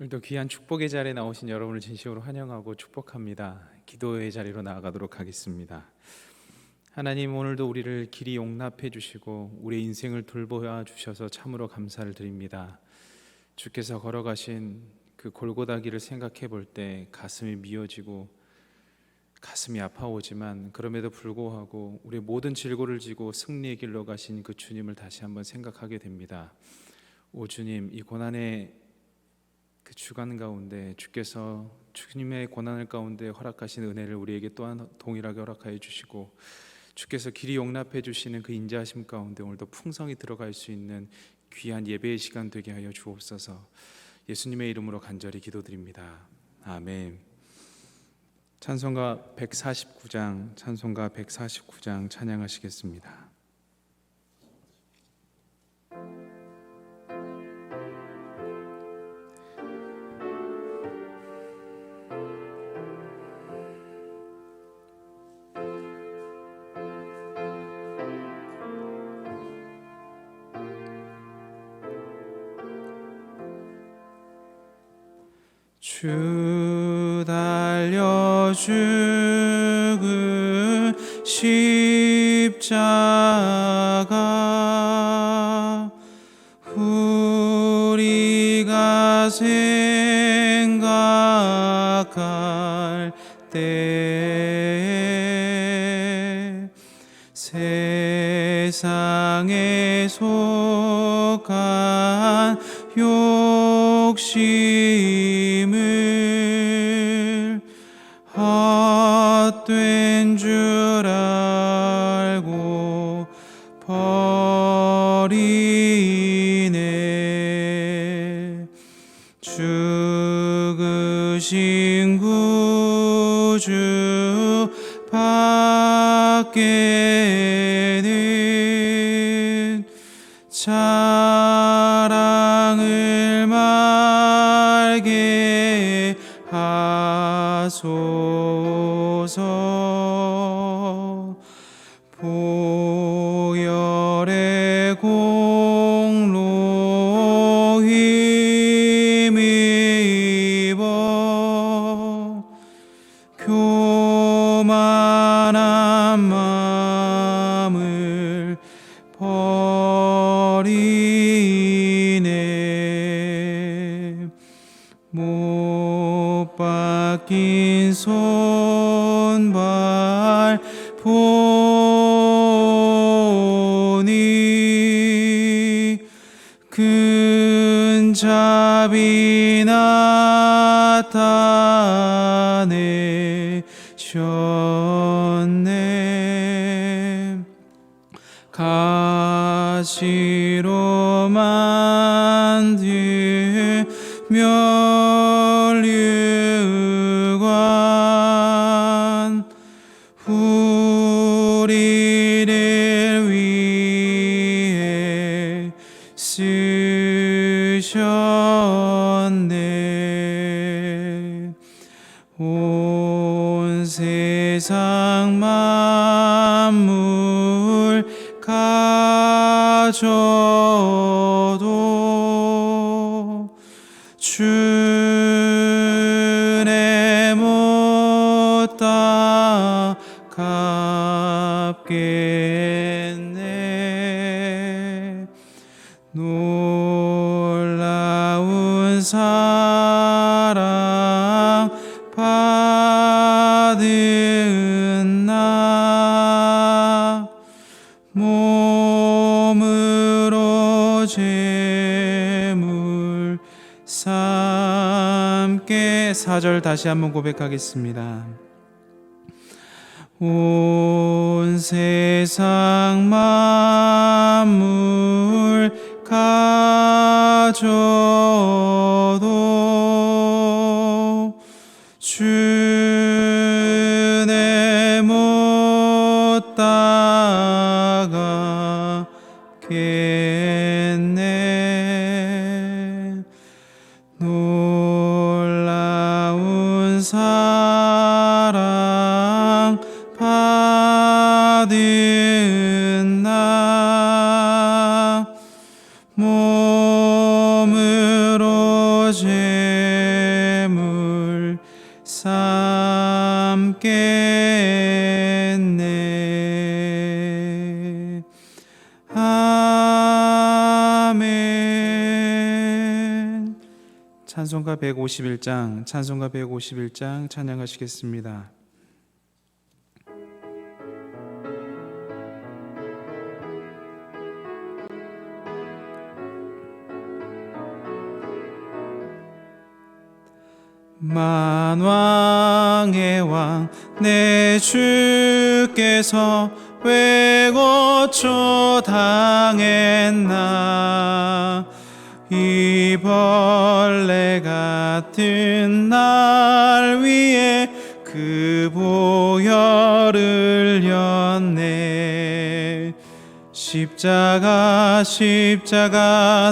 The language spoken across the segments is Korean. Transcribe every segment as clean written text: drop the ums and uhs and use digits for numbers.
오늘도 귀한 축복의 자리에 나오신 여러분을 진심으로 환영하고 축복합니다. 기도의 자리로 나아가도록 하겠습니다. 하나님, 오늘도 우리를 길이 용납해 주시고 우리의 인생을 돌보아 주셔서 참으로 감사를 드립니다. 주께서 걸어가신 그 골고다 길을 생각해 볼 때 가슴이 미어지고 가슴이 아파오지만 그럼에도 불구하고 우리의 모든 질고를 지고 승리의 길로 가신 그 주님을 다시 한번 생각하게 됩니다. 오 주님, 이 고난의 그 주간 가운데 주께서 주님의 고난을 가운데 허락하신 은혜를 우리에게 또한 동일하게 허락하여 주시고, 주께서 길이 용납해 주시는 그 인자하심 가운데 오늘도 풍성히 들어갈 수 있는 귀한 예배의 시간 되게 하여 주옵소서. 예수님의 이름으로 간절히 기도드립니다. 아멘. 찬송가 149장 찬양하시겠습니다. 주 달려 죽은 십자가 우리가 생각할 때 세상에 속한 욕심을 헛된 줄 알고 버리네. 죽으신 구주 밖에는 자랑을 말게 하소서. 보혈의 공로 힘입어 교만한 마음을 버리네. 못 박힌 손발 보니 큰 자비 나타내셨네. 가시로 만든 면류관 우리를 위해 쓰셨네. 온 세상 만물 가져도 주내 못 갚겠네. 놀라운 사랑 받은 나 몸으로 제물 삼게. 4절 다시 한번 고백하겠습니다. 온 세상 만물 가져도 주내 못 따가겠네. 놀라운 사랑 받은 나 몸으로 제 함께했네. 아멘. 찬송가 151장 찬양하시겠습니다. 만왕의 왕 내 주께서 왜 고초 당했나. 이 벌레 같은 날 위에 그 보혈을 흘렸네. 십자가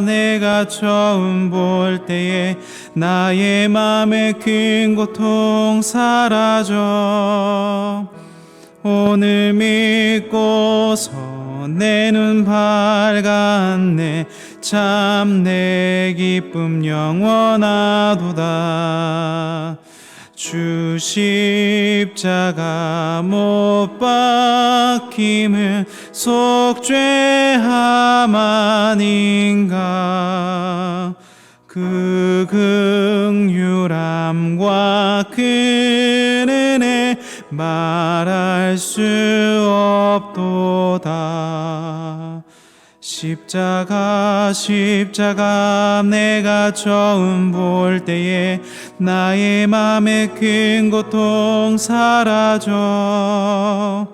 내가 처음 볼 때에 나의 맘의 큰 고통 사라져. 오늘 믿고서 내 눈 밝았네. 참 내 기쁨 영원하도다. 주 십자가 못 박힘은 속죄함 아닌가. 그 긍휼함과 그 은혜 말할 수 없도다. 십자가 내가 처음 볼 때에 나의 맘의 큰 고통 사라져.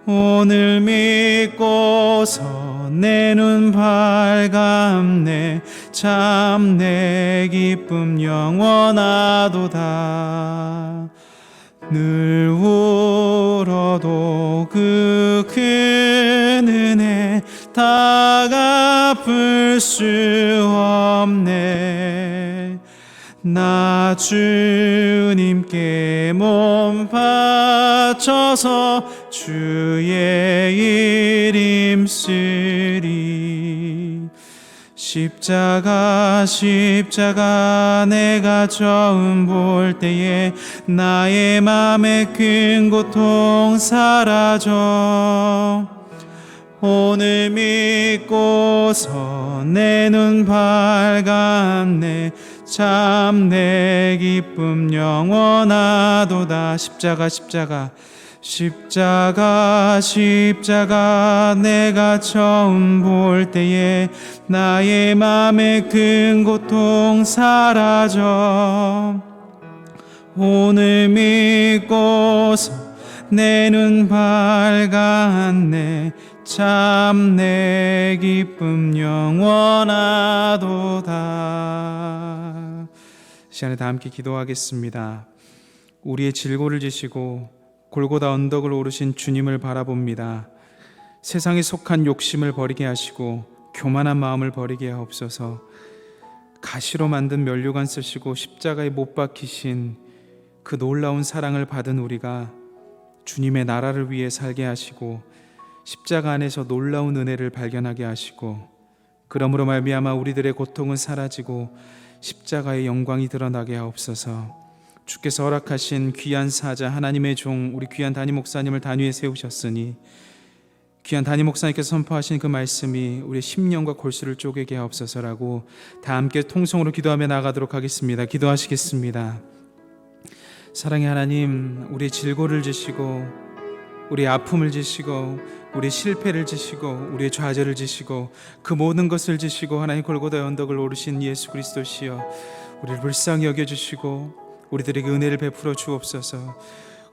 오늘 믿고서 내 눈 밝았네. 참 내 기쁨 영원하도다. 늘 울어도 그 큰 은혜 다 갚을 수 없네. 나 주님께 몸 바쳐서 주의 일 힘쓰리. 십자가 내가 처음 볼 때에 나의 맘의 큰 고통 사라져. 오늘 믿고서 내 눈 밝았네. 참 내 기쁨 영원하도다. 십자가 내가 처음 볼 때에 나의 맘의 큰 고통 사라져. 오늘 믿고서 내 눈 밝았네. 참 내 기쁨 영원하도다. 시간에 다 함께 기도하겠습니다. 우리의 질고를 지시고 골고다 언덕을 오르신 주님을 바라봅니다. 세상에 속한 욕심을 버리게 하시고 교만한 마음을 버리게 하옵소서. 가시로 만든 면류관 쓰시고 십자가에 못 박히신 그 놀라운 사랑을 받은 우리가 주님의 나라를 위해 살게 하시고 십자가 안에서 놀라운 은혜를 발견하게 하시고 그러므로 말미암아 우리들의 고통은 사라지고 십자가의 영광이 드러나게 하옵소서. 주께서 허락하신 귀한 사자 하나님의 종 우리 귀한 담임 목사님을 단위에 세우셨으니 귀한 담임 목사님께서 선포하신 그 말씀이 우리의 심령과 골수를 쪼개게 하옵소서라고 다 함께 통성으로 기도하며 나아가도록 하겠습니다. 기도하시겠습니다. 사랑의 하나님, 우리의 질고를 지시고 우리의 아픔을 지시고 우리의 실패를 지시고 우리의 좌절을 지시고 그 모든 것을 지시고 하나님 골고다의 언덕을 오르신 예수 그리스도시여, 우리를 불쌍히 여겨주시고 우리들에게 은혜를 베풀어 주옵소서.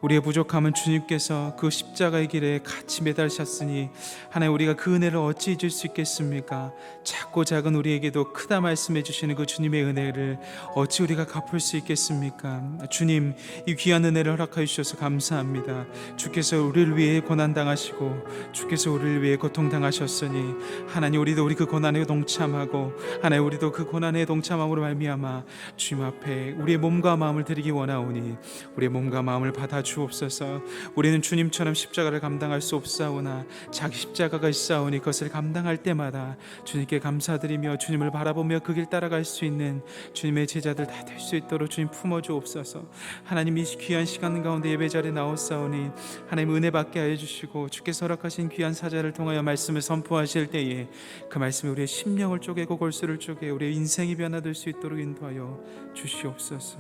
우리의 부족함은 주님께서 그 십자가의 길에 같이 매달으셨으니 하나님 우리가 그 은혜를 어찌 잊을 수 있겠습니까? 작고 작은 우리에게도 크다 말씀해 주시는 그 주님의 은혜를 어찌 우리가 갚을 수 있겠습니까? 주님, 이 귀한 은혜를 허락하여 주셔서 감사합니다. 주께서 우리를 위해 고난당하시고 주께서 우리를 위해 고통당하셨으니 하나님 우리도 우리 그 고난에 동참하고 하나님 우리도 그 고난에 동참함으로 말미암아 주님 앞에 우리의 몸과 마음을 드리기 원하오니 우리의 몸과 마음을 받아주옵소서. 주옵소서. 우리는 주님처럼 십자가를 감당할 수 없사오나 자기 십자가가 있사오니 그것을 감당할 때마다 주님께 감사드리며 주님을 바라보며 그 길 따라갈 수 있는 주님의 제자들 다 될 수 있도록 주님 품어주옵소서. 하나님, 이 귀한 시간 가운데 예배 자리에 나오사오니 하나님 은혜 받게 하여 주시고 주께서 허락하신 귀한 사자를 통하여 말씀을 선포하실 때에 그 말씀이 우리의 심령을 쪼개고 골수를 쪼개 우리의 인생이 변화될 수 있도록 인도하여 주시옵소서.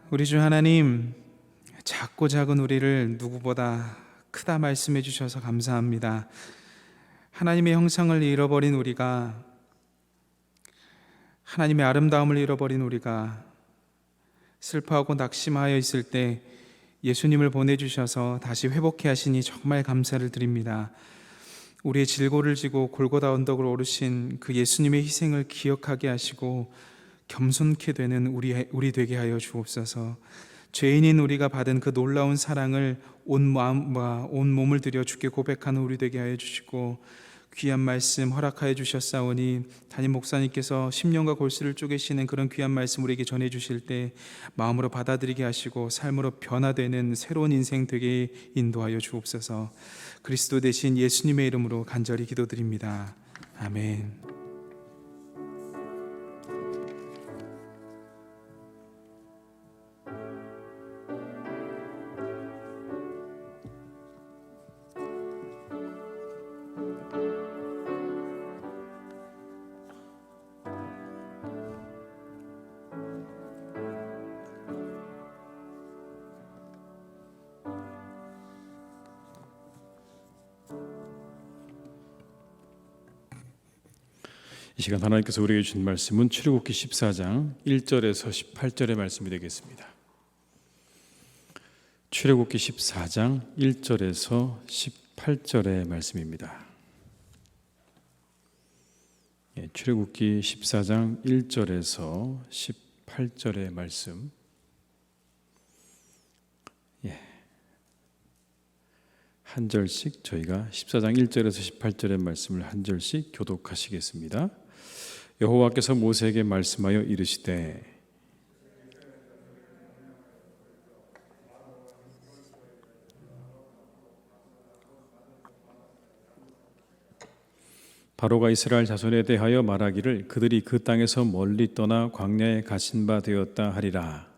우리 주 하나님, 작고 작은 우리를 누구보다 크다 말씀해 주셔서 감사합니다. 하나님의 형상을 잃어버린 우리가, 하나님의 아름다움을 잃어버린 우리가 슬퍼하고 낙심하여 있을 때 예수님을 보내주셔서 다시 회복해 하시니 정말 감사를 드립니다. 우리의 질고를 지고 골고다 언덕을 오르신 그 예수님의 희생을 기억하게 하시고 겸손케 되는 우리 되게 하여 주옵소서. 죄인인 우리가 받은 그 놀라운 사랑을 온 마음과 온 몸을 들여 주께 고백하는 우리 되게 하여 주시고 귀한 말씀 허락하여 주셨사오니 담임 목사님께서 심령과 골수를 쪼개시는 그런 귀한 말씀 우리에게 전해 주실 때 마음으로 받아들이게 하시고 삶으로 변화되는 새로운 인생 되게 인도하여 주옵소서. 그리스도 대신 예수님의 이름으로 간절히 기도드립니다. 아멘. 이 시간 하나님께서 우리에게 주신 말씀은 출애굽기 14장 1절에서 18절의 말씀이 되겠습니다. 출애굽기 14장 1절에서 18절의 말씀입니다. 출애굽기 14장 1절에서 18절의 말씀. 한 절씩 저희가 14장 1절에서 18절의 말씀을 한 절씩 교독하시겠습니다. 여호와께서 모세에게 말씀하여 이르시되 바로가 이스라엘 자손에 대하여 말하기를 그들이 그 땅에서 멀리 떠나 광야에 갇힌 바 되었다 하리라.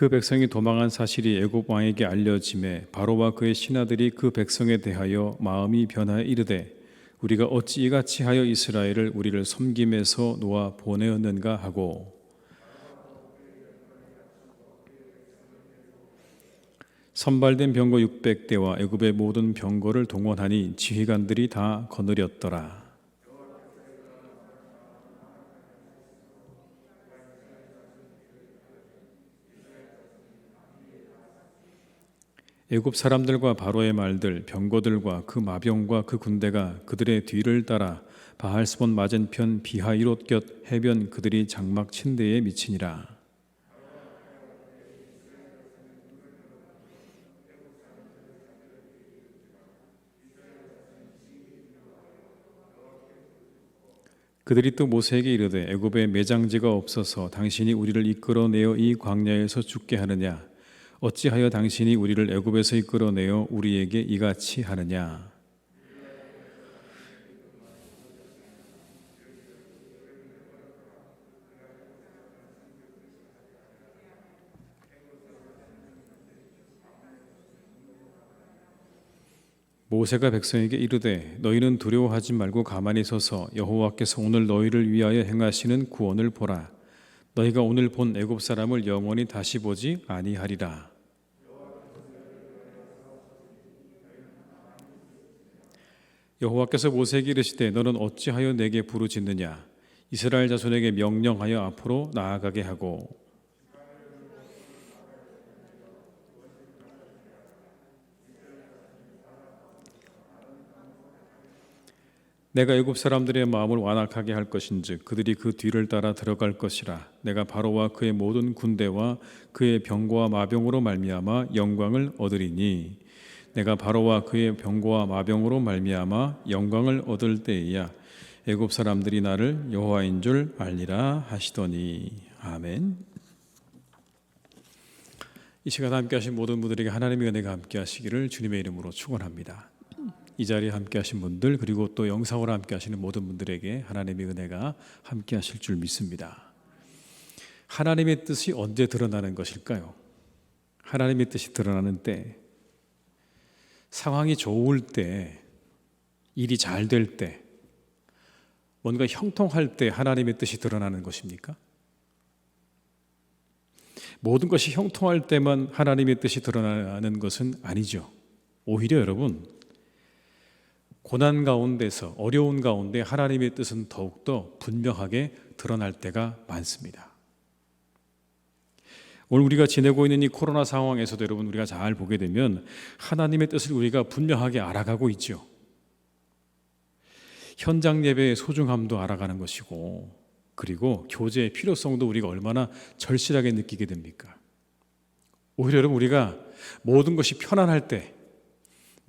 그 백성이 도망한 사실이 애굽 왕에게 알려짐에 바로와 그의 신하들이 그 백성에 대하여 마음이 변하여 이르되 우리가 어찌 이같이 하여 이스라엘을 우리를 섬김에서 놓아 보내었는가 하고 선발된 병거 600대와 애굽의 모든 병거를 동원하니 지휘관들이 다 거느렸더라. 애굽 사람들과 바로의 말들, 병거들과 그 마병과 그 군대가 그들의 뒤를 따라 바할스본 맞은편 비하이롯 곁 해변 그들이 장막 친 데에 미치니라. 그들이 또 모세에게 이르되 애굽에 매장지가 없어서 당신이 우리를 이끌어내어 이 광야에서 죽게 하느냐? 어찌하여 당신이 우리를 애굽에서 이끌어내어 우리에게 이같이 하느냐? 모세가 백성에게 이르되 너희는 두려워하지 말고 가만히 서서 여호와께서 오늘 너희를 위하여 행하시는 구원을 보라. 너희가 오늘 본 애굽 사람을 영원히 다시 보지 아니하리라. 여호와께서 모세에게 이르시되 너는 어찌하여 내게 부르짖느냐? 이스라엘 자손에게 명령하여 앞으로 나아가게 하고 내가 애굽 사람들의 마음을 완악하게 할 것인즉 그들이 그 뒤를 따라 들어갈 것이라. 내가 바로와 그의 모든 군대와 그의 병거와 마병으로 말미암아 영광을 얻으리니 내가 바로와 그의 병거와 마병으로 말미암아 영광을 얻을 때에야 애굽 사람들이 나를 여호와인 줄 알리라 하시더니. 아멘. 이 시간 함께 하신 모든 분들에게 하나님의 은혜가 함께 하시기를 주님의 이름으로 축원합니다. 이 자리에 함께 하신 분들, 그리고 또 영상으로 함께 하시는 모든 분들에게 하나님의 은혜가 함께 하실 줄 믿습니다. 하나님의 뜻이 언제 드러나는 것일까요? 하나님의 뜻이 드러나는 때, 상황이 좋을 때, 일이 잘 될 때, 뭔가 형통할 때 하나님의 뜻이 드러나는 것입니까? 모든 것이 형통할 때만 하나님의 뜻이 드러나는 것은 아니죠. 오히려 여러분, 고난 가운데서, 어려운 가운데 하나님의 뜻은 더욱더 분명하게 드러날 때가 많습니다. 오늘 우리가 지내고 있는 이 코로나 상황에서도 여러분, 우리가 잘 보게 되면 하나님의 뜻을 우리가 분명하게 알아가고 있죠. 현장 예배의 소중함도 알아가는 것이고, 그리고 교제의 필요성도 우리가 얼마나 절실하게 느끼게 됩니까? 오히려 여러분, 우리가 모든 것이 편안할 때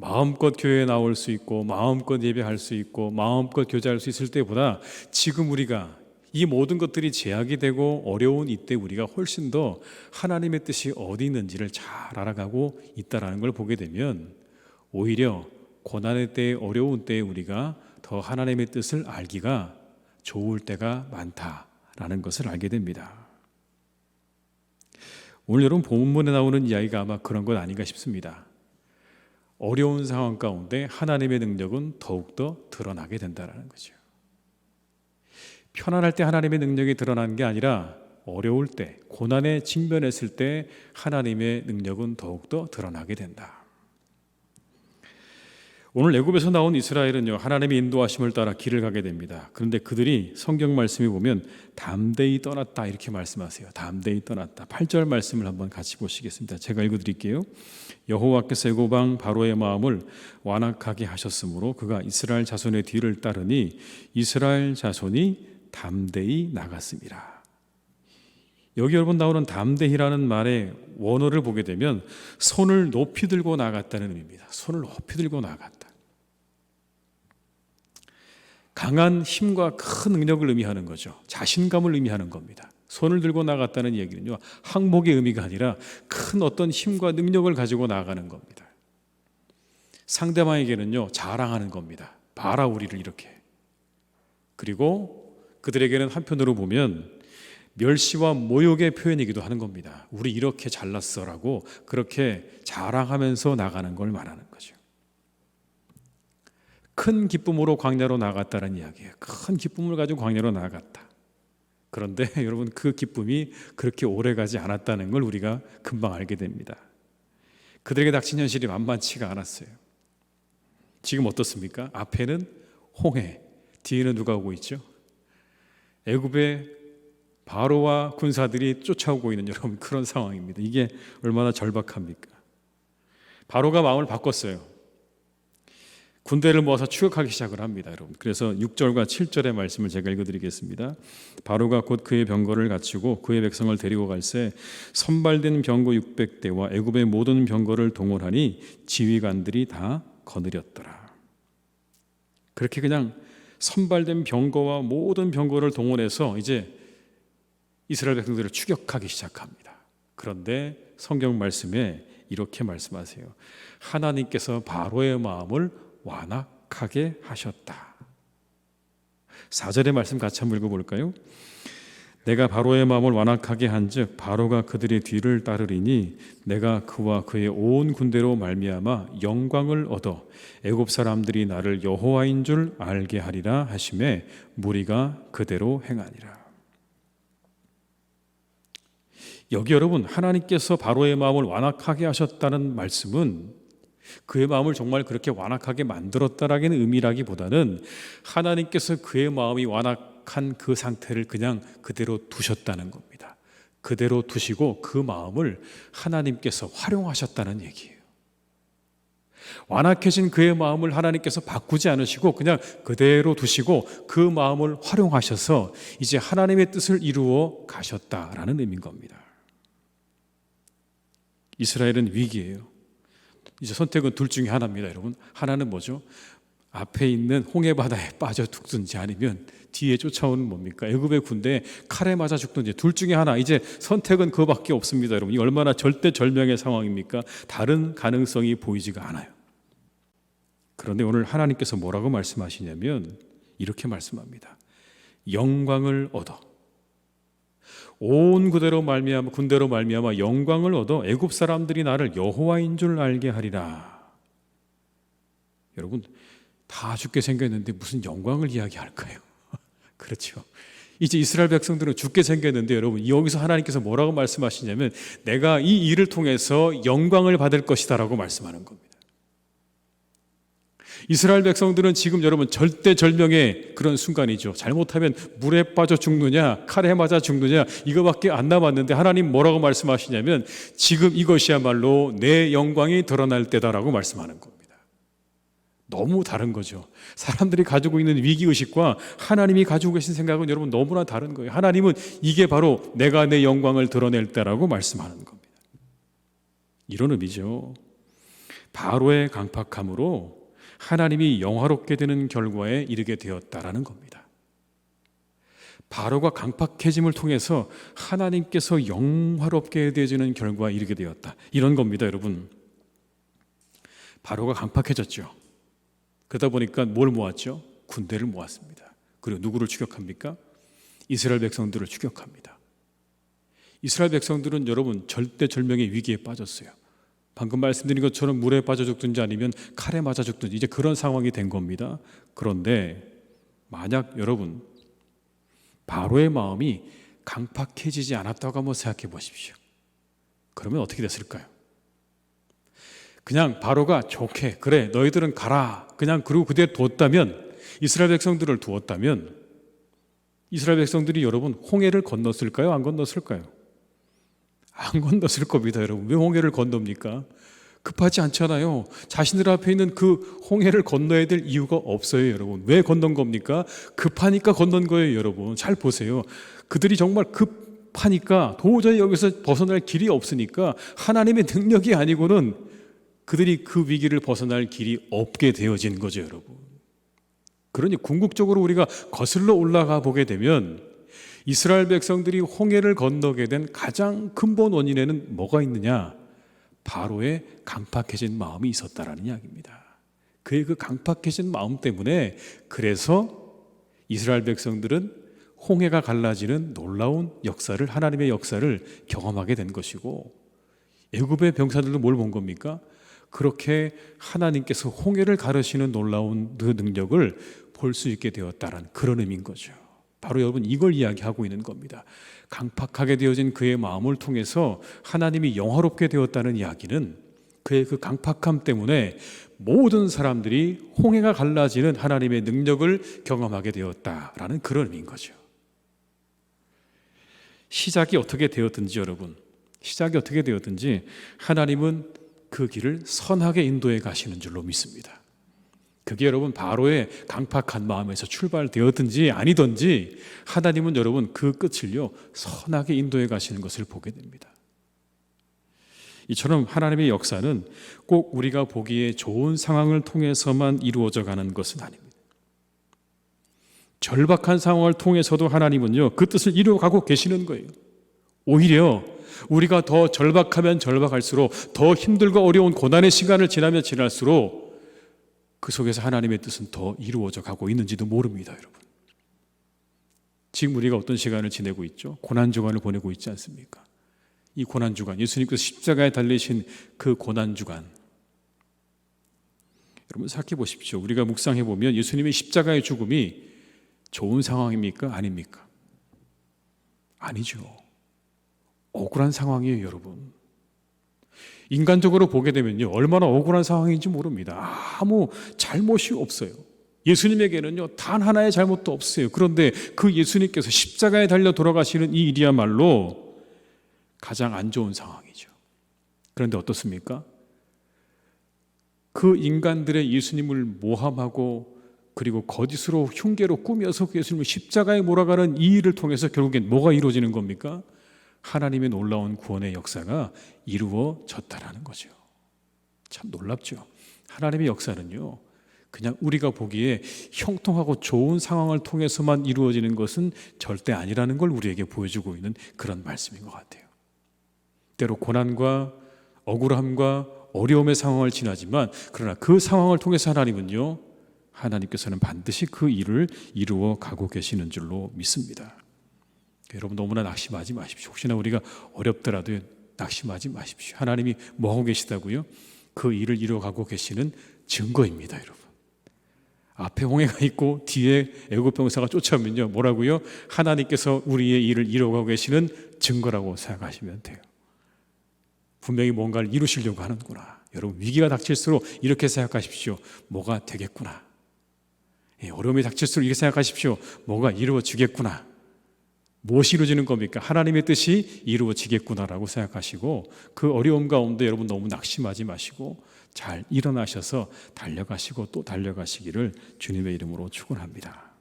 마음껏 교회에 나올 수 있고 마음껏 예배할 수 있고 마음껏 교제할 수 있을 때보다 지금 우리가 이 모든 것들이 제약이 되고 어려운 이때 우리가 훨씬 더 하나님의 뜻이 어디 있는지를 잘 알아가고 있다는 걸 보게 되면 오히려 고난의 때에, 어려운 때에 우리가 더 하나님의 뜻을 알기가 좋을 때가 많다라는 것을 알게 됩니다. 오늘 여러분 본문에 나오는 이야기가 아마 그런 것 아닌가 싶습니다. 어려운 상황 가운데 하나님의 능력은 더욱더 드러나게 된다는 거죠. 편안할 때 하나님의 능력이 드러나는 게 아니라 어려울 때, 고난에 직면했을 때 하나님의 능력은 더욱더 드러나게 된다. 오늘 애굽에서 나온 이스라엘은요, 하나님의 인도하심을 따라 길을 가게 됩니다. 그런데 그들이 성경 말씀에 보면 담대히 떠났다 이렇게 말씀하세요. 담대히 떠났다. 8절 말씀을 한번 같이 보시겠습니다. 제가 읽어드릴게요. 여호와께서 애굽 왕 바로의 마음을 완악하게 하셨으므로 그가 이스라엘 자손의 뒤를 따르니 이스라엘 자손이 담대히 나갔습니다. 여기 여러분 나오는 담대히라는 말의 원어를 보게 되면 손을 높이 들고 나갔다는 의미입니다. 손을 높이 들고 나갔다. 강한 힘과 큰 능력을 의미하는 거죠. 자신감을 의미하는 겁니다. 손을 들고 나갔다는 얘기는요, 항목의 의미가 아니라 큰 어떤 힘과 능력을 가지고 나가는 겁니다. 상대방에게는요, 자랑하는 겁니다. 봐라 우리를 이렇게. 그리고 그들에게는 한편으로 보면 멸시와 모욕의 표현이기도 하는 겁니다. 우리 이렇게 잘났어라고 그렇게 자랑하면서 나가는 걸 말하는 거죠. 큰 기쁨으로 광야로 나갔다는 이야기예요. 큰 기쁨을 가지고 광야로 나갔다. 그런데 여러분 그 기쁨이 그렇게 오래가지 않았다는 걸 우리가 금방 알게 됩니다. 그들에게 닥친 현실이 만만치가 않았어요. 지금 어떻습니까? 앞에는 홍해, 뒤에는 누가 오고 있죠? 애굽의 바로와 군사들이 쫓아오고 있는 여러분 그런 상황입니다. 이게 얼마나 절박합니까? 바로가 마음을 바꿨어요. 군대를 모아서 추격하기 시작을 합니다, 여러분. 그래서 6절과 7절의 말씀을 제가 읽어드리겠습니다. 바로가 곧 그의 병거를 갖추고 그의 백성을 데리고 갈새 선발된 병거 600대와 애굽의 모든 병거를 동원하니 지휘관들이 다 거느렸더라. 그렇게 그냥 선발된 병거와 모든 병거를 동원해서 이제 이스라엘 백성들을 추격하기 시작합니다. 그런데 성경 말씀에 이렇게 말씀하세요. 하나님께서 바로의 마음을 완악하게 하셨다. 4절의 말씀 같이 한번 읽어볼까요? 내가 바로의 마음을 완악하게 한즉 바로가 그들의 뒤를 따르리니 내가 그와 그의 온 군대로 말미암아 영광을 얻어 애굽 사람들이 나를 여호와인 줄 알게 하리라 하심에 무리가 그대로 행하니라. 여기 여러분 하나님께서 바로의 마음을 완악하게 하셨다는 말씀은 그의 마음을 정말 그렇게 완악하게 만들었다라는 의미라기보다는 하나님께서 그의 마음이 완악한 그 상태를 그냥 그대로 두셨다는 겁니다. 그대로 두시고 그 마음을 하나님께서 활용하셨다는 얘기예요. 완악해진 그의 마음을 하나님께서 바꾸지 않으시고 그냥 그대로 두시고 그 마음을 활용하셔서 이제 하나님의 뜻을 이루어 가셨다라는 의미인 겁니다. 이스라엘은 위기예요. 이제 선택은 둘 중에 하나입니다, 여러분. 하나는 뭐죠? 앞에 있는 홍해바다에 빠져 죽든지 아니면 뒤에 쫓아오는 뭡니까? 애굽의 군대에 칼에 맞아 죽든지 둘 중에 하나. 이제 선택은 그거밖에 없습니다, 여러분. 이 얼마나 절대절명의 상황입니까? 다른 가능성이 보이지가 않아요. 그런데 오늘 하나님께서 뭐라고 말씀하시냐면 이렇게 말씀합니다. 영광을 얻어 온 군대로 말미암아 영광을 얻어 애굽 사람들이 나를 여호와인 줄 알게 하리라. 여러분, 다 죽게 생겼는데 무슨 영광을 이야기할까요? 그렇죠. 이제 이스라엘 백성들은 죽게 생겼는데 여러분, 여기서 하나님께서 뭐라고 말씀하시냐면 내가 이 일을 통해서 영광을 받을 것이다 라고 말씀하는 겁니다. 이스라엘 백성들은 지금 여러분 절대절명의 그런 순간이죠. 잘못하면 물에 빠져 죽느냐 칼에 맞아 죽느냐 이거밖에 안 남았는데 하나님 뭐라고 말씀하시냐면 지금 이것이야말로 내 영광이 드러날 때다라고 말씀하는 겁니다. 너무 다른 거죠. 사람들이 가지고 있는 위기의식과 하나님이 가지고 계신 생각은 여러분 너무나 다른 거예요. 하나님은 이게 바로 내가 내 영광을 드러낼 때라고 말씀하는 겁니다. 이런 의미죠. 바로의 강팍함으로 하나님이 영화롭게 되는 결과에 이르게 되었다라는 겁니다. 바로가 강팍해짐을 통해서 하나님께서 영화롭게 되어지는 결과에 이르게 되었다. 이런 겁니다, 여러분. 바로가 강팍해졌죠. 그러다 보니까 뭘 모았죠? 군대를 모았습니다. 그리고 누구를 추격합니까? 이스라엘 백성들을 추격합니다. 이스라엘 백성들은 여러분 절대절명의 위기에 빠졌어요. 방금 말씀드린 것처럼 물에 빠져 죽든지 아니면 칼에 맞아 죽든지 이제 그런 상황이 된 겁니다. 그런데 만약 여러분 바로의 마음이 강팍해지지 않았다고 한번 생각해 보십시오. 그러면 어떻게 됐을까요? 그냥 바로가 좋게 그래 너희들은 가라 그냥 그리고 그대로 두었다면 이스라엘 백성들을 두었다면 이스라엘 백성들이 여러분 홍해를 건넜을까요? 안 건넜을까요? 안 건넜을 겁니다, 여러분. 왜 홍해를 건넙니까? 급하지 않잖아요. 자신들 앞에 있는 그 홍해를 건너야 될 이유가 없어요, 여러분. 왜 건넌 겁니까? 급하니까 건넌 거예요, 여러분. 잘 보세요. 그들이 정말 급하니까 도저히 여기서 벗어날 길이 없으니까 하나님의 능력이 아니고는 그들이 그 위기를 벗어날 길이 없게 되어진 거죠, 여러분. 그러니 궁극적으로 우리가 거슬러 올라가 보게 되면 이스라엘 백성들이 홍해를 건너게 된 가장 근본 원인에는 뭐가 있느냐? 바로의 강팍해진 마음이 있었다라는 이야기입니다. 그의 그 강팍해진 마음 때문에 그래서 이스라엘 백성들은 홍해가 갈라지는 놀라운 역사를 하나님의 역사를 경험하게 된 것이고 애굽의 병사들도 뭘 본 겁니까? 그렇게 하나님께서 홍해를 가르시는 놀라운 그 능력을 볼 수 있게 되었다라는 그런 의미인 거죠. 바로 여러분 이걸 이야기하고 있는 겁니다. 강팍하게 되어진 그의 마음을 통해서 하나님이 영화롭게 되었다는 이야기는 그의 그 강팍함 때문에 모든 사람들이 홍해가 갈라지는 하나님의 능력을 경험하게 되었다라는 그런 의미인 거죠. 시작이 어떻게 되었든지 여러분, 시작이 어떻게 되었든지 하나님은 그 길을 선하게 인도해 가시는 줄로 믿습니다. 그게 여러분 바로의 강팍한 마음에서 출발되었든지 아니든지 하나님은 여러분 그 끝을요 선하게 인도해 가시는 것을 보게 됩니다. 이처럼 하나님의 역사는 꼭 우리가 보기에 좋은 상황을 통해서만 이루어져 가는 것은 아닙니다. 절박한 상황을 통해서도 하나님은요 그 뜻을 이루어가고 계시는 거예요. 오히려 우리가 더 절박하면 절박할수록 더 힘들고 어려운 고난의 시간을 지나면 지날수록 그 속에서 하나님의 뜻은 더 이루어져 가고 있는지도 모릅니다, 여러분. 지금 우리가 어떤 시간을 지내고 있죠? 고난주간을 보내고 있지 않습니까? 이 고난주간, 예수님께서 십자가에 달리신 그 고난주간, 여러분 생각해 보십시오. 우리가 묵상해 보면 예수님의 십자가의 죽음이 좋은 상황입니까? 아닙니까? 아니죠. 억울한 상황이에요, 여러분. 인간적으로 보게 되면요 얼마나 억울한 상황인지 모릅니다. 아무 잘못이 없어요. 예수님에게는요 단 하나의 잘못도 없어요. 그런데 그 예수님께서 십자가에 달려 돌아가시는 이 일이야말로 가장 안 좋은 상황이죠. 그런데 어떻습니까? 그 인간들의 예수님을 모함하고 그리고 거짓으로 흉계로 꾸며서 그 예수님을 십자가에 몰아가는 이 일을 통해서 결국엔 뭐가 이루어지는 겁니까? 하나님의 놀라운 구원의 역사가 이루어졌다라는 거죠. 참 놀랍죠. 하나님의 역사는요, 그냥 우리가 보기에 형통하고 좋은 상황을 통해서만 이루어지는 것은 절대 아니라는 걸 우리에게 보여주고 있는 그런 말씀인 것 같아요. 때로 고난과 억울함과 어려움의 상황을 지나지만 그러나 그 상황을 통해서 하나님께서는 반드시 그 일을 이루어 가고 계시는 줄로 믿습니다. 여러분 너무나 낙심하지 마십시오. 혹시나 우리가 어렵더라도 낙심하지 마십시오. 하나님이 뭐 하고 계시다고요? 그 일을 이루어가고 계시는 증거입니다, 여러분. 앞에 홍해가 있고 뒤에 애굽 병사가 쫓아오면요, 뭐라고요? 하나님께서 우리의 일을 이루어가고 계시는 증거라고 생각하시면 돼요. 분명히 뭔가를 이루시려고 하는구나. 여러분 위기가 닥칠수록 이렇게 생각하십시오. 뭐가 되겠구나. 어려움이 닥칠수록 이렇게 생각하십시오. 뭐가 이루어지겠구나. 무엇이 이루어지는 겁니까? 하나님의 뜻이 이루어지겠구나라고 생각하시고 그 어려움 가운데 여러분 너무 낙심하지 마시고 잘 일어나셔서 달려가시고 또 달려가시기를 주님의 이름으로 축원합니다.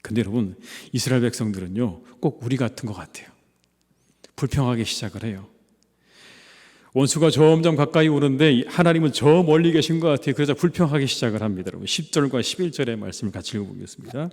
근데 여러분 이스라엘 백성들은요 꼭 우리 같은 것 같아요. 불평하기 시작을 해요. 원수가 점점 가까이 오는데 하나님은 저 멀리 계신 것 같아요. 그래서 불평하기 시작을 합니다. 여러분 10절과 11절의 말씀을 같이 읽어보겠습니다.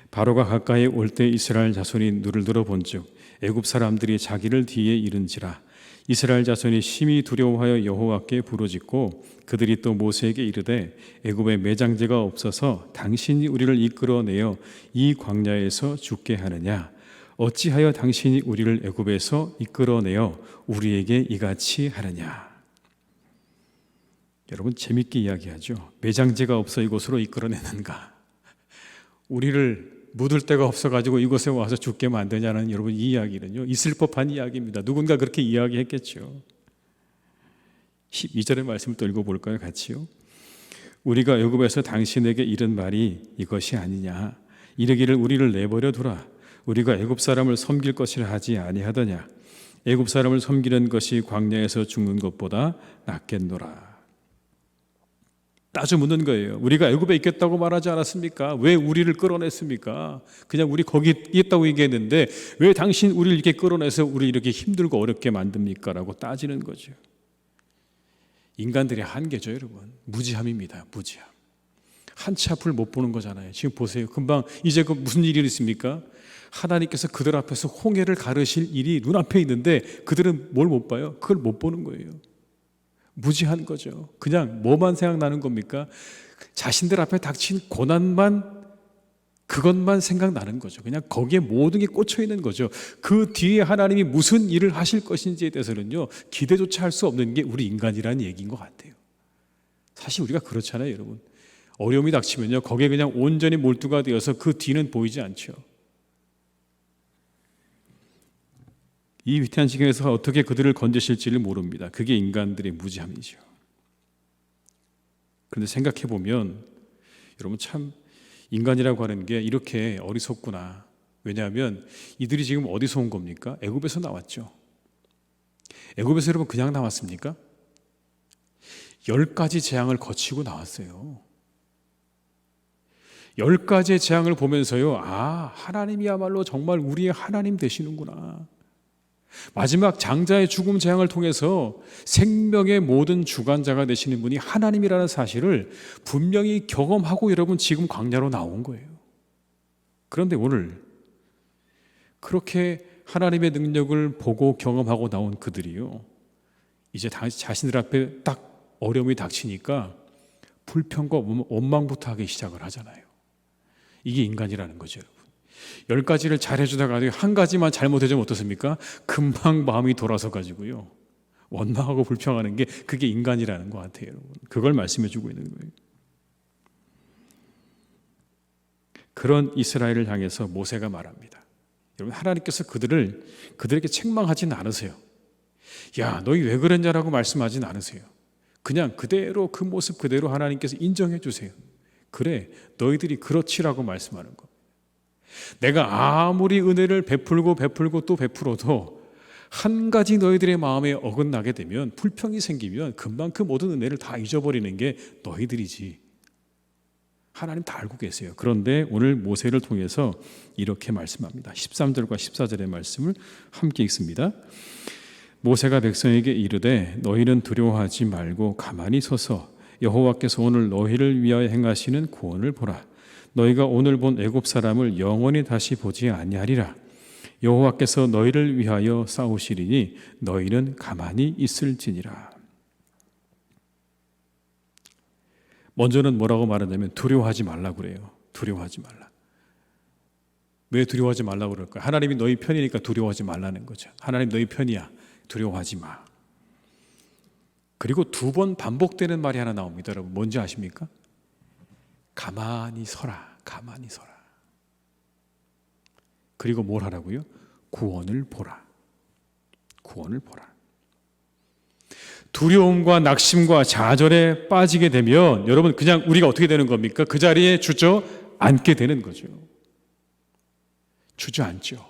바로가 가까이 올 때 이스라엘 자손이 눈을 들어 본즉 애굽 사람들이 자기를 뒤에 이른지라. 이스라엘 자손이 심히 두려워하여 여호와께 부르짖고 그들이 또 모세에게 이르되 애굽에 매장제가 없어서 당신이 우리를 이끌어내어 이 광야에서 죽게 하느냐. 어찌하여 당신이 우리를 애굽에서 이끌어내어 우리에게 이같이 하느냐. 여러분 재밌게 이야기하죠. 매장제가 없어 이곳으로 이끌어내는가. 우리를 묻을 데가 없어가지고 이곳에 와서 죽게 만드냐는 여러분 이 이야기는요 있을 법한 이야기입니다. 누군가 그렇게 이야기했겠죠. 12절의 말씀을 또 읽어볼까요? 같이요. 우리가 애굽에서 당신에게 이른 말이 이것이 아니냐. 이르기를 우리를 내버려 두라. 우리가 애굽 사람을 섬길 것이라 하지 아니하더냐. 애굽 사람을 섬기는 것이 광야에서 죽는 것보다 낫겠노라. 따져 묻는 거예요. 우리가 애굽에 있겠다고 말하지 않았습니까? 왜 우리를 끌어냈습니까? 그냥 우리 거기 있겠다고 얘기했는데 왜 당신 우리를 이렇게 끌어내서 우리 이렇게 힘들고 어렵게 만듭니까? 라고 따지는 거죠. 인간들의 한계죠, 여러분. 무지함입니다. 무지함. 한치 앞을 못 보는 거잖아요. 지금 보세요. 금방 이제 그 무슨 일이 있습니까? 하나님께서 그들 앞에서 홍해를 가르실 일이 눈앞에 있는데 그들은 뭘 못 봐요? 그걸 못 보는 거예요. 무지한 거죠. 그냥 뭐만 생각나는 겁니까? 자신들 앞에 닥친 고난만 그것만 생각나는 거죠. 그냥 거기에 모든 게 꽂혀 있는 거죠. 그 뒤에 하나님이 무슨 일을 하실 것인지에 대해서는요 기대조차 할 수 없는 게 우리 인간이라는 얘기인 것 같아요. 사실 우리가 그렇잖아요, 여러분. 어려움이 닥치면요 거기에 그냥 온전히 몰두가 되어서 그 뒤는 보이지 않죠. 이 위태한 지경에서 어떻게 그들을 건지실지를 모릅니다. 그게 인간들의 무지함이죠. 그런데 생각해 보면 여러분 참 인간이라고 하는 게 이렇게 어리석구나. 왜냐하면 이들이 지금 어디서 온 겁니까? 애굽에서 나왔죠. 애굽에서 여러분 그냥 나왔습니까? 10가지 재앙을 거치고 나왔어요. 10가지의 재앙을 보면서요, 아, 하나님이야말로 정말 우리의 하나님 되시는구나. 마지막 장자의 죽음 재앙을 통해서 생명의 모든 주관자가 되시는 분이 하나님이라는 사실을 분명히 경험하고 여러분 지금 광야로 나온 거예요. 그런데 오늘 그렇게 하나님의 능력을 보고 경험하고 나온 그들이요, 이제 자신들 앞에 딱 어려움이 닥치니까 불평과 원망부터 하기 시작을 하잖아요. 이게 인간이라는 거죠, 여러분. 10가지를 잘 해주다가 한 가지만 잘못해주면 어떻습니까? 금방 마음이 돌아서 가지고요 원망하고 불평하는 게 그게 인간이라는 것 같아요, 여러분. 그걸 말씀해주고 있는 거예요. 그런 이스라엘을 향해서 모세가 말합니다. 여러분 하나님께서 그들에게 책망하지는 않으세요. 야, 너희 왜 그랬냐라고 말씀하지는 않으세요. 그냥 그대로 그 모습 그대로 하나님께서 인정해 주세요. 그래, 너희들이 그렇지라고 말씀하는 거. 내가 아무리 은혜를 베풀고 또 베풀어도 한 가지 너희들의 마음에 어긋나게 되면, 불평이 생기면 금방 그 모든 은혜를 다 잊어버리는 게 너희들이지. 하나님 다 알고 계세요. 그런데 오늘 모세를 통해서 이렇게 말씀합니다. 13절과 14절의 말씀을 함께 읽습니다. 모세가 백성에게 이르되 너희는 두려워하지 말고 가만히 서서 여호와께서 오늘 너희를 위하여 행하시는 구원을 보라. 너희가 오늘 본 애굽 사람을 영원히 다시 보지 아니하리라. 여호와께서 너희를 위하여 싸우시리니 너희는 가만히 있을지니라. 먼저는 뭐라고 말하냐면 두려워하지 말라고 그래요. 두려워하지 말라. 왜 두려워하지 말라고 그럴까요? 하나님이 너희 편이니까 두려워하지 말라는 거죠. 하나님 너희 편이야. 두려워하지 마. 그리고 2번 반복되는 말이 하나 나옵니다. 여러분 뭔지 아십니까? 가만히 서라. 가만히 서라. 그리고 뭘 하라고요? 구원을 보라. 구원을 보라. 두려움과 낙심과 좌절에 빠지게 되면 여러분 그냥 우리가 어떻게 되는 겁니까? 그 자리에 주저앉게 되는 거죠. 주저앉죠.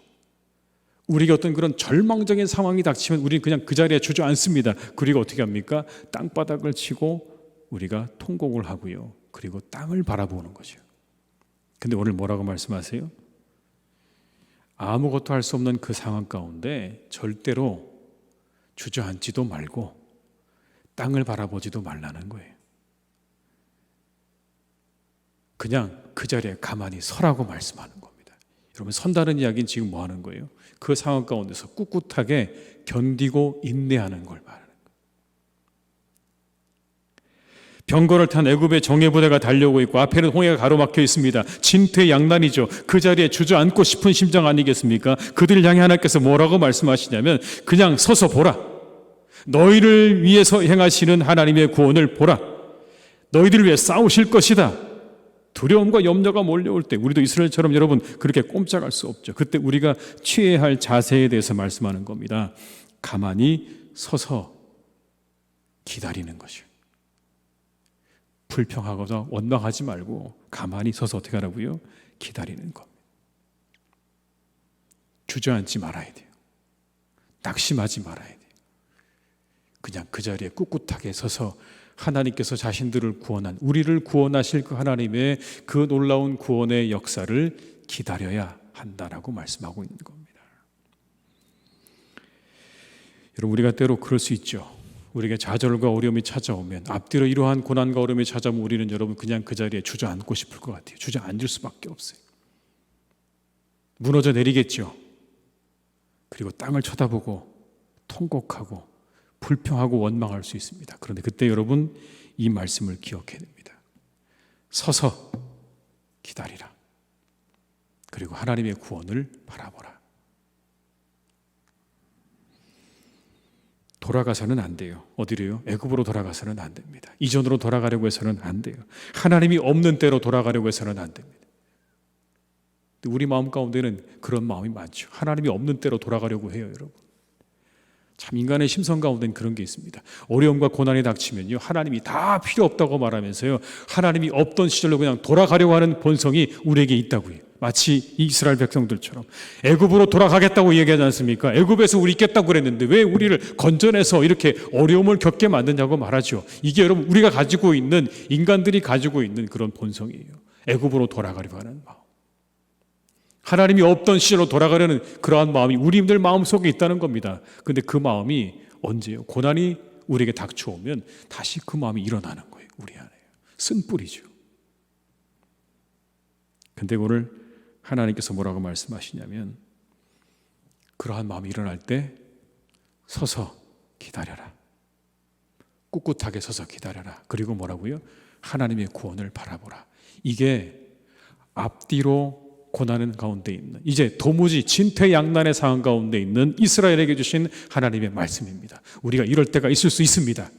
우리가 어떤 그런 절망적인 상황이 닥치면 우리는 그냥 그 자리에 주저앉습니다. 그리고 어떻게 합니까? 땅바닥을 치고 우리가 통곡을 하고요. 그리고 땅을 바라보는 거죠. 근데 오늘 뭐라고 말씀하세요? 아무것도 할 수 없는 그 상황 가운데 절대로 주저앉지도 말고 땅을 바라보지도 말라는 거예요. 그냥 그 자리에 가만히 서라고 말씀하는 겁니다. 여러분 선다는 이야기는 지금 뭐 하는 거예요? 그 상황 가운데서 꿋꿋하게 견디고 인내하는 걸 말하는 거예요. 병거를 탄 애굽의 정예부대가 달려오고 있고 앞에는 홍해가 가로막혀 있습니다. 진퇴양난이죠. 그 자리에 주저앉고 싶은 심정 아니겠습니까? 그들을 향해 하나님께서 뭐라고 말씀하시냐면 그냥 서서 보라. 너희를 위해서 행하시는 하나님의 구원을 보라. 너희들을 위해 싸우실 것이다. 두려움과 염려가 몰려올 때 우리도 이스라엘처럼 여러분 그렇게 꼼짝할 수 없죠. 그때 우리가 취해야 할 자세에 대해서 말씀하는 겁니다. 가만히 서서 기다리는 것이요. 불평하거나 원망하지 말고 가만히 서서 어떻게 하라고요? 기다리는 것. 주저앉지 말아야 돼요. 낙심하지 말아야 돼요. 그냥 그 자리에 꿋꿋하게 서서 하나님께서 자신들을 구원한, 우리를 구원하실 그 하나님의 그 놀라운 구원의 역사를 기다려야 한다라고 말씀하고 있는 겁니다. 여러분 우리가 때로 그럴 수 있죠. 우리에게 좌절과 어려움이 찾아오면, 앞뒤로 이러한 고난과 어려움이 찾아오면 우리는 여러분 그냥 그 자리에 주저앉고 싶을 것 같아요. 주저앉을 수밖에 없어요. 무너져 내리겠죠. 그리고 땅을 쳐다보고 통곡하고 불평하고 원망할 수 있습니다. 그런데 그때 여러분 이 말씀을 기억해야 됩니다. 서서 기다리라. 그리고 하나님의 구원을 바라보라. 돌아가서는 안 돼요. 어디로요? 애굽으로 돌아가서는 안 됩니다. 이전으로 돌아가려고 해서는 안 돼요. 하나님이 없는 때로 돌아가려고 해서는 안 됩니다. 우리 마음 가운데는 그런 마음이 많죠. 하나님이 없는 때로 돌아가려고 해요, 여러분. 참 인간의 심성 가운데는 그런 게 있습니다. 어려움과 고난이 닥치면요, 하나님이 다 필요 없다고 말하면서요, 하나님이 없던 시절로 그냥 돌아가려고 하는 본성이 우리에게 있다고요. 마치 이스라엘 백성들처럼 애굽으로 돌아가겠다고 얘기하지 않습니까? 애굽에서 우리 있겠다고 그랬는데 왜 우리를 건져내서 이렇게 어려움을 겪게 만드냐고 말하죠. 이게 여러분 우리가 가지고 있는, 인간들이 가지고 있는 그런 본성이에요. 애굽으로 돌아가려고 하는 마음. 하나님이 없던 시절로 돌아가려는 그러한 마음이 우리들 마음속에 있다는 겁니다. 그런데 그 마음이 언제요? 고난이 우리에게 닥쳐오면 다시 그 마음이 일어나는 거예요. 우리 안에. 쓴뿌리죠. 근데 오늘 하나님께서 뭐라고 말씀하시냐면 그러한 마음이 일어날 때 서서 기다려라. 꿋꿋하게 서서 기다려라. 그리고 뭐라고요? 하나님의 구원을 바라보라. 이게 앞뒤로 고난의 가운데 있는, 이제 도무지 진퇴양난의 상황 가운데 있는 이스라엘에게 주신 하나님의 말씀입니다. 우리가 이럴 때가 있을 수 있습니다.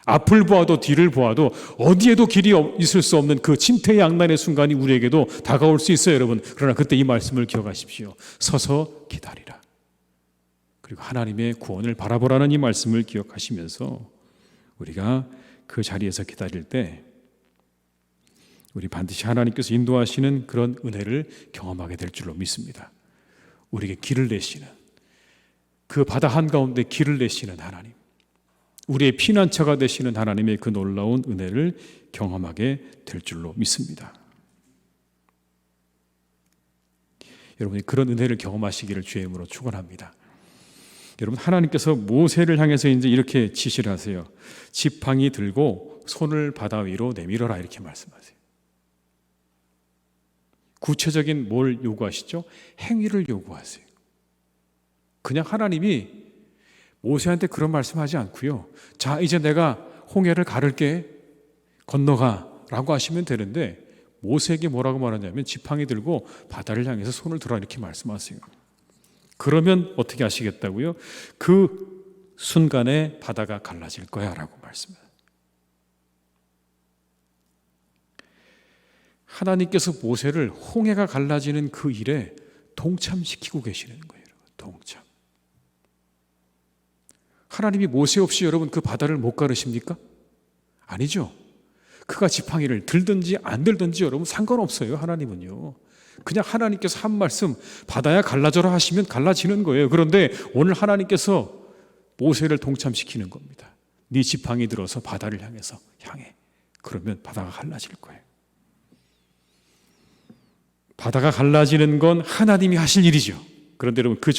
앞을 보아도 뒤를 보아도 어디에도 길이 있을 수 없는 그 진퇴양난의 순간이 우리에게도 다가올 수 있어요, 여러분. 그러나 그때 이 말씀을 기억하십시오. 서서 기다리라. 그리고 하나님의 구원을 바라보라는 이 말씀을 기억하시면서 우리가 그 자리에서 기다릴 때 우리 반드시 하나님께서 인도하시는 그런 은혜를 경험하게 될 줄로 믿습니다. 우리에게 길을 내시는, 그 바다 한가운데 길을 내시는 하나님, 우리의 피난처가 되시는 하나님의 그 놀라운 은혜를 경험하게 될 줄로 믿습니다. 여러분이 그런 은혜를 경험하시기를 주의 이름으로 축원합니다. 여러분, 하나님께서 모세를 향해서 이제 이렇게 지시를 하세요. 지팡이 들고 손을 바다 위로 내밀어라, 이렇게 말씀하세요. 구체적인 뭘 요구하시죠? 행위를 요구하세요. 그냥 하나님이 모세한테 그런 말씀하지 않고요. 자, 이제 내가 홍해를 가를게, 건너가 라고 하시면 되는데, 모세에게 뭐라고 말하냐면 지팡이 들고 바다를 향해서 손을 들어, 이렇게 말씀하세요. 그러면 어떻게 하시겠다고요? 그 순간에 바다가 갈라질 거야 라고 말씀해요. 하나님께서 모세를 홍해가 갈라지는 그 일에 동참시키고 계시는 거예요. 동참. 하나님이 모세 없이 여러분 그 바다를 못 가르십니까? 아니죠. 그가 지팡이를 들든지 안 들든지 여러분 상관없어요. 하나님은요. 그냥 하나님께서 한 말씀, 바다야 갈라져라 하시면 갈라지는 거예요. 그런데 오늘 하나님께서 모세를 동참시키는 겁니다. 네 지팡이 들어서 바다를 향해. 그러면 바다가 갈라질 거예요. 바다가 갈라지는 건 하나님이 하실 일이죠. 그런데 여러분 그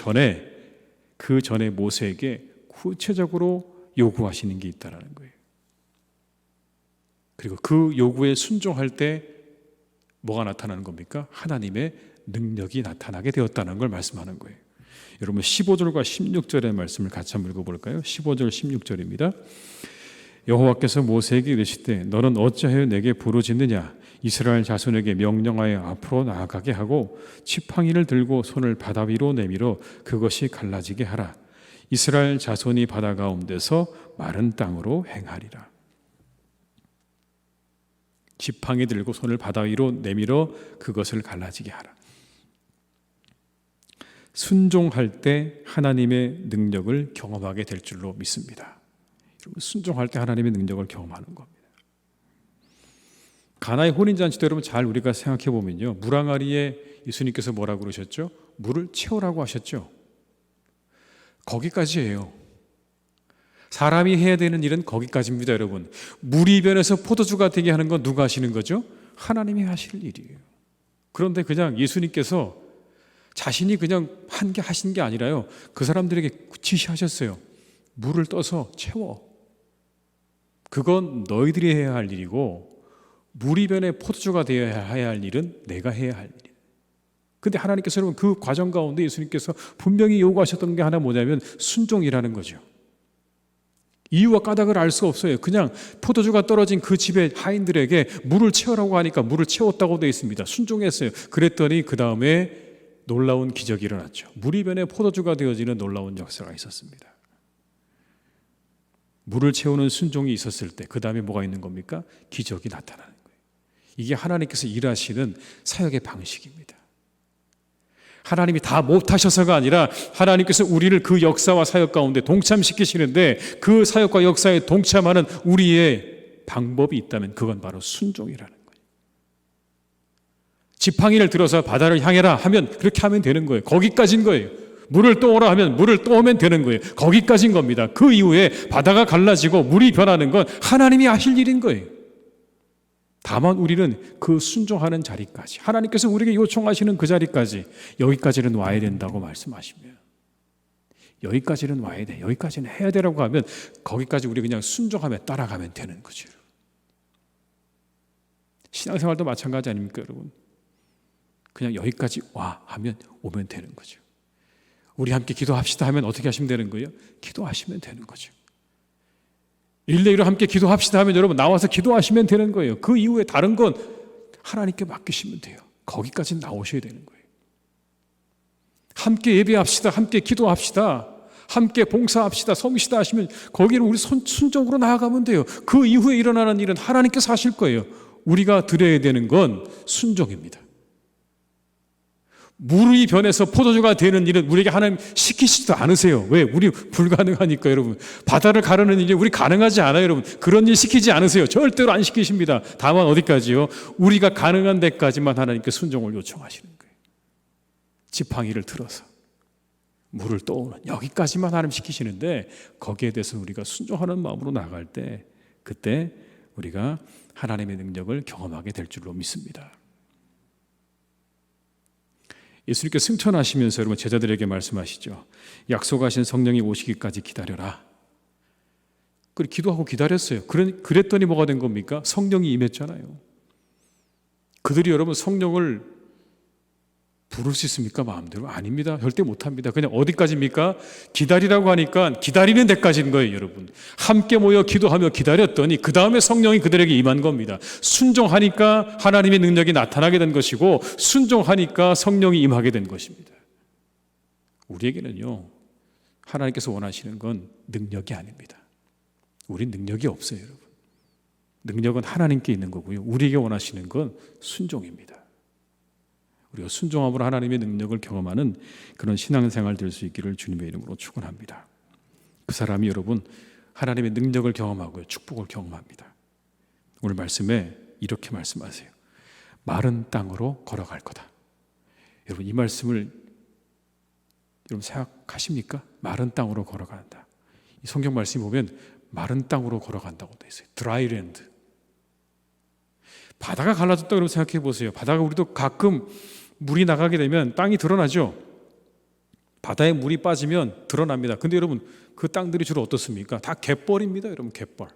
전에 모세에게 구체적으로 요구하시는 게 있다는 거예요. 그리고 그 요구에 순종할 때 뭐가 나타나는 겁니까? 하나님의 능력이 나타나게 되었다는 걸 말씀하는 거예요. 여러분 15절과 16절의 말씀을 같이 한번 읽어볼까요? 15절 16절입니다. 여호와께서 모세에게 이르시되 너는 어찌하여 내게 부르짖느냐? 이스라엘 자손에게 명령하여 앞으로 나아가게 하고 지팡이를 들고 손을 바다 위로 내밀어 그것이 갈라지게 하라. 이스라엘 자손이 바다 가운데서 마른 땅으로 행하리라. 지팡이 들고 손을 바다 위로 내밀어 그것을 갈라지게 하라. 순종할 때 하나님의 능력을 경험하게 될 줄로 믿습니다. 순종할 때 하나님의 능력을 경험하는 겁니다. 가나의 혼인잔치도 여러분 잘 우리가 생각해 보면요, 물항아리에 예수님께서 뭐라고 그러셨죠? 물을 채우라고 하셨죠. 거기까지예요. 사람이 해야 되는 일은 거기까지입니다. 여러분, 물이 변해서 포도주가 되게 하는 건 누가 하시는 거죠? 하나님이 하실 일이에요. 그런데 그냥 예수님께서 자신이 그냥 하신 게 아니라요, 그 사람들에게 지시하셨어요. 물을 떠서 채워. 그건 너희들이 해야 할 일이고 물이 변해 포도주가 되어야 할 일은 내가 해야 할 일이에요. 근데 하나님께서 여러분 그 과정 가운데 예수님께서 분명히 요구하셨던 게 하나 뭐냐면 순종이라는 거죠. 이유와 까닭을 알 수가 없어요. 그냥 포도주가 떨어진 그 집의 하인들에게 물을 채우라고 하니까 물을 채웠다고 되어 있습니다. 순종했어요. 그랬더니 그 다음에 놀라운 기적이 일어났죠. 물이 변해 포도주가 되어지는 놀라운 역사가 있었습니다. 물을 채우는 순종이 있었을 때 그 다음에 뭐가 있는 겁니까? 기적이 나타나는 거예요. 이게 하나님께서 일하시는 사역의 방식입니다. 하나님이 다 못하셔서가 아니라 하나님께서 우리를 그 역사와 사역 가운데 동참시키시는데 그 사역과 역사에 동참하는 우리의 방법이 있다면 그건 바로 순종이라는 거예요. 지팡이를 들어서 바다를 향해라 하면 그렇게 하면 되는 거예요. 거기까지인 거예요. 물을 떠오라 하면 물을 떠오면 되는 거예요. 거기까지인 겁니다. 그 이후에 바다가 갈라지고 물이 변하는 건 하나님이 하실 일인 거예요. 다만 우리는 그 순종하는 자리까지, 하나님께서 우리에게 요청하시는 그 자리까지, 여기까지는 와야 된다고 말씀하시면 여기까지는 와야 돼, 여기까지는 해야 되라고 하면 거기까지 우리 그냥 순종하며 따라가면 되는 거죠. 신앙생활도 마찬가지 아닙니까 여러분? 그냥 여기까지 와 하면 오면 되는 거죠. 우리 함께 기도합시다 하면 어떻게 하시면 되는 거예요? 기도하시면 되는 거죠. 1대1로 함께 기도합시다 하면 여러분 나와서 기도하시면 되는 거예요. 그 이후에 다른 건 하나님께 맡기시면 돼요. 거기까지 나오셔야 되는 거예요. 함께 예배합시다, 함께 기도합시다, 함께 봉사합시다, 섬기시다 하시면 거기는 우리 순종으로 나아가면 돼요. 그 이후에 일어나는 일은 하나님께서 하실 거예요. 우리가 드려야 되는 건 순종입니다. 물이 변해서 포도주가 되는 일은 우리에게 하나님 시키시지도 않으세요. 왜? 우리 불가능하니까 여러분. 바다를 가르는 일이 우리 가능하지 않아요 여러분. 그런 일 시키지 않으세요. 절대로 안 시키십니다. 다만 어디까지요? 우리가 가능한 데까지만 하나님께 순종을 요청하시는 거예요. 지팡이를 들어서 물을 떠오는 여기까지만 하나님 시키시는데 거기에 대해서 우리가 순종하는 마음으로 나갈 때 그때 우리가 하나님의 능력을 경험하게 될 줄로 믿습니다. 예수님께서 승천하시면서 여러분 제자들에게 말씀하시죠. 약속하신 성령이 오시기까지 기다려라. 그래 기도하고 기다렸어요. 그랬더니 뭐가 된 겁니까? 성령이 임했잖아요. 그들이 여러분 성령을 부를 수 있습니까? 마음대로? 아닙니다. 절대 못합니다. 그냥 어디까지입니까? 기다리라고 하니까 기다리는 데까지인 거예요, 여러분. 함께 모여 기도하며 기다렸더니 그 다음에 성령이 그들에게 임한 겁니다. 순종하니까 하나님의 능력이 나타나게 된 것이고 순종하니까 성령이 임하게 된 것입니다. 우리에게는요, 하나님께서 원하시는 건 능력이 아닙니다. 우린 능력이 없어요, 여러분. 능력은 하나님께 있는 거고요. 우리에게 원하시는 건 순종입니다. 우리가 순종함으로 하나님의 능력을 경험하는 그런 신앙생활 될 수 있기를 주님의 이름으로 축원합니다. 그 사람이 여러분 하나님의 능력을 경험하고요, 축복을 경험합니다. 오늘 말씀에 이렇게 말씀하세요. 마른 땅으로 걸어갈 거다. 여러분 이 말씀을 여러분 생각하십니까? 마른 땅으로 걸어간다. 이 성경 말씀이 보면 마른 땅으로 걸어간다고 되어 있어요. 드라이랜드. 바다가 갈라졌다 그러면 생각해 보세요. 바다가 우리도 가끔 물이 나가게 되면 땅이 드러나죠. 바다에 물이 빠지면 드러납니다. 근데 여러분 그 땅들이 주로 어떻습니까? 다 갯벌입니다. 여러분 갯벌.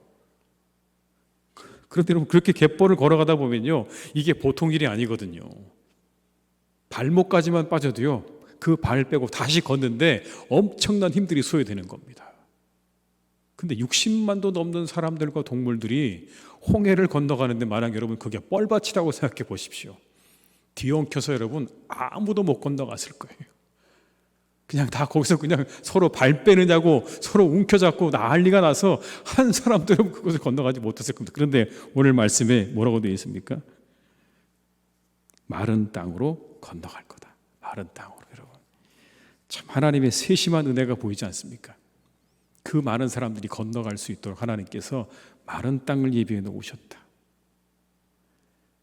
그런데 여러분 그렇게 갯벌을 걸어가다 보면요, 이게 보통 일이 아니거든요. 발목까지만 빠져도요, 그 발 빼고 다시 걷는데 엄청난 힘들이 소요되는 겁니다. 근데 60만도 넘는 사람들과 동물들이 홍해를 건너가는데 만약 여러분 그게 뻘밭이라고 생각해 보십시오. 뒤엉켜서 여러분 아무도 못 건너갔을 거예요. 그냥 다 거기서 그냥 서로 발 빼느냐고 서로 움켜잡고 난리가 나서 한 사람도 여러분 그것을 건너가지 못했을 겁니다. 그런데 오늘 말씀에 뭐라고 되어 있습니까? 마른 땅으로 건너갈 거다. 마른 땅으로. 여러분 참 하나님의 세심한 은혜가 보이지 않습니까? 그 많은 사람들이 건너갈 수 있도록 하나님께서 마른 땅을 예비해 놓으셨다.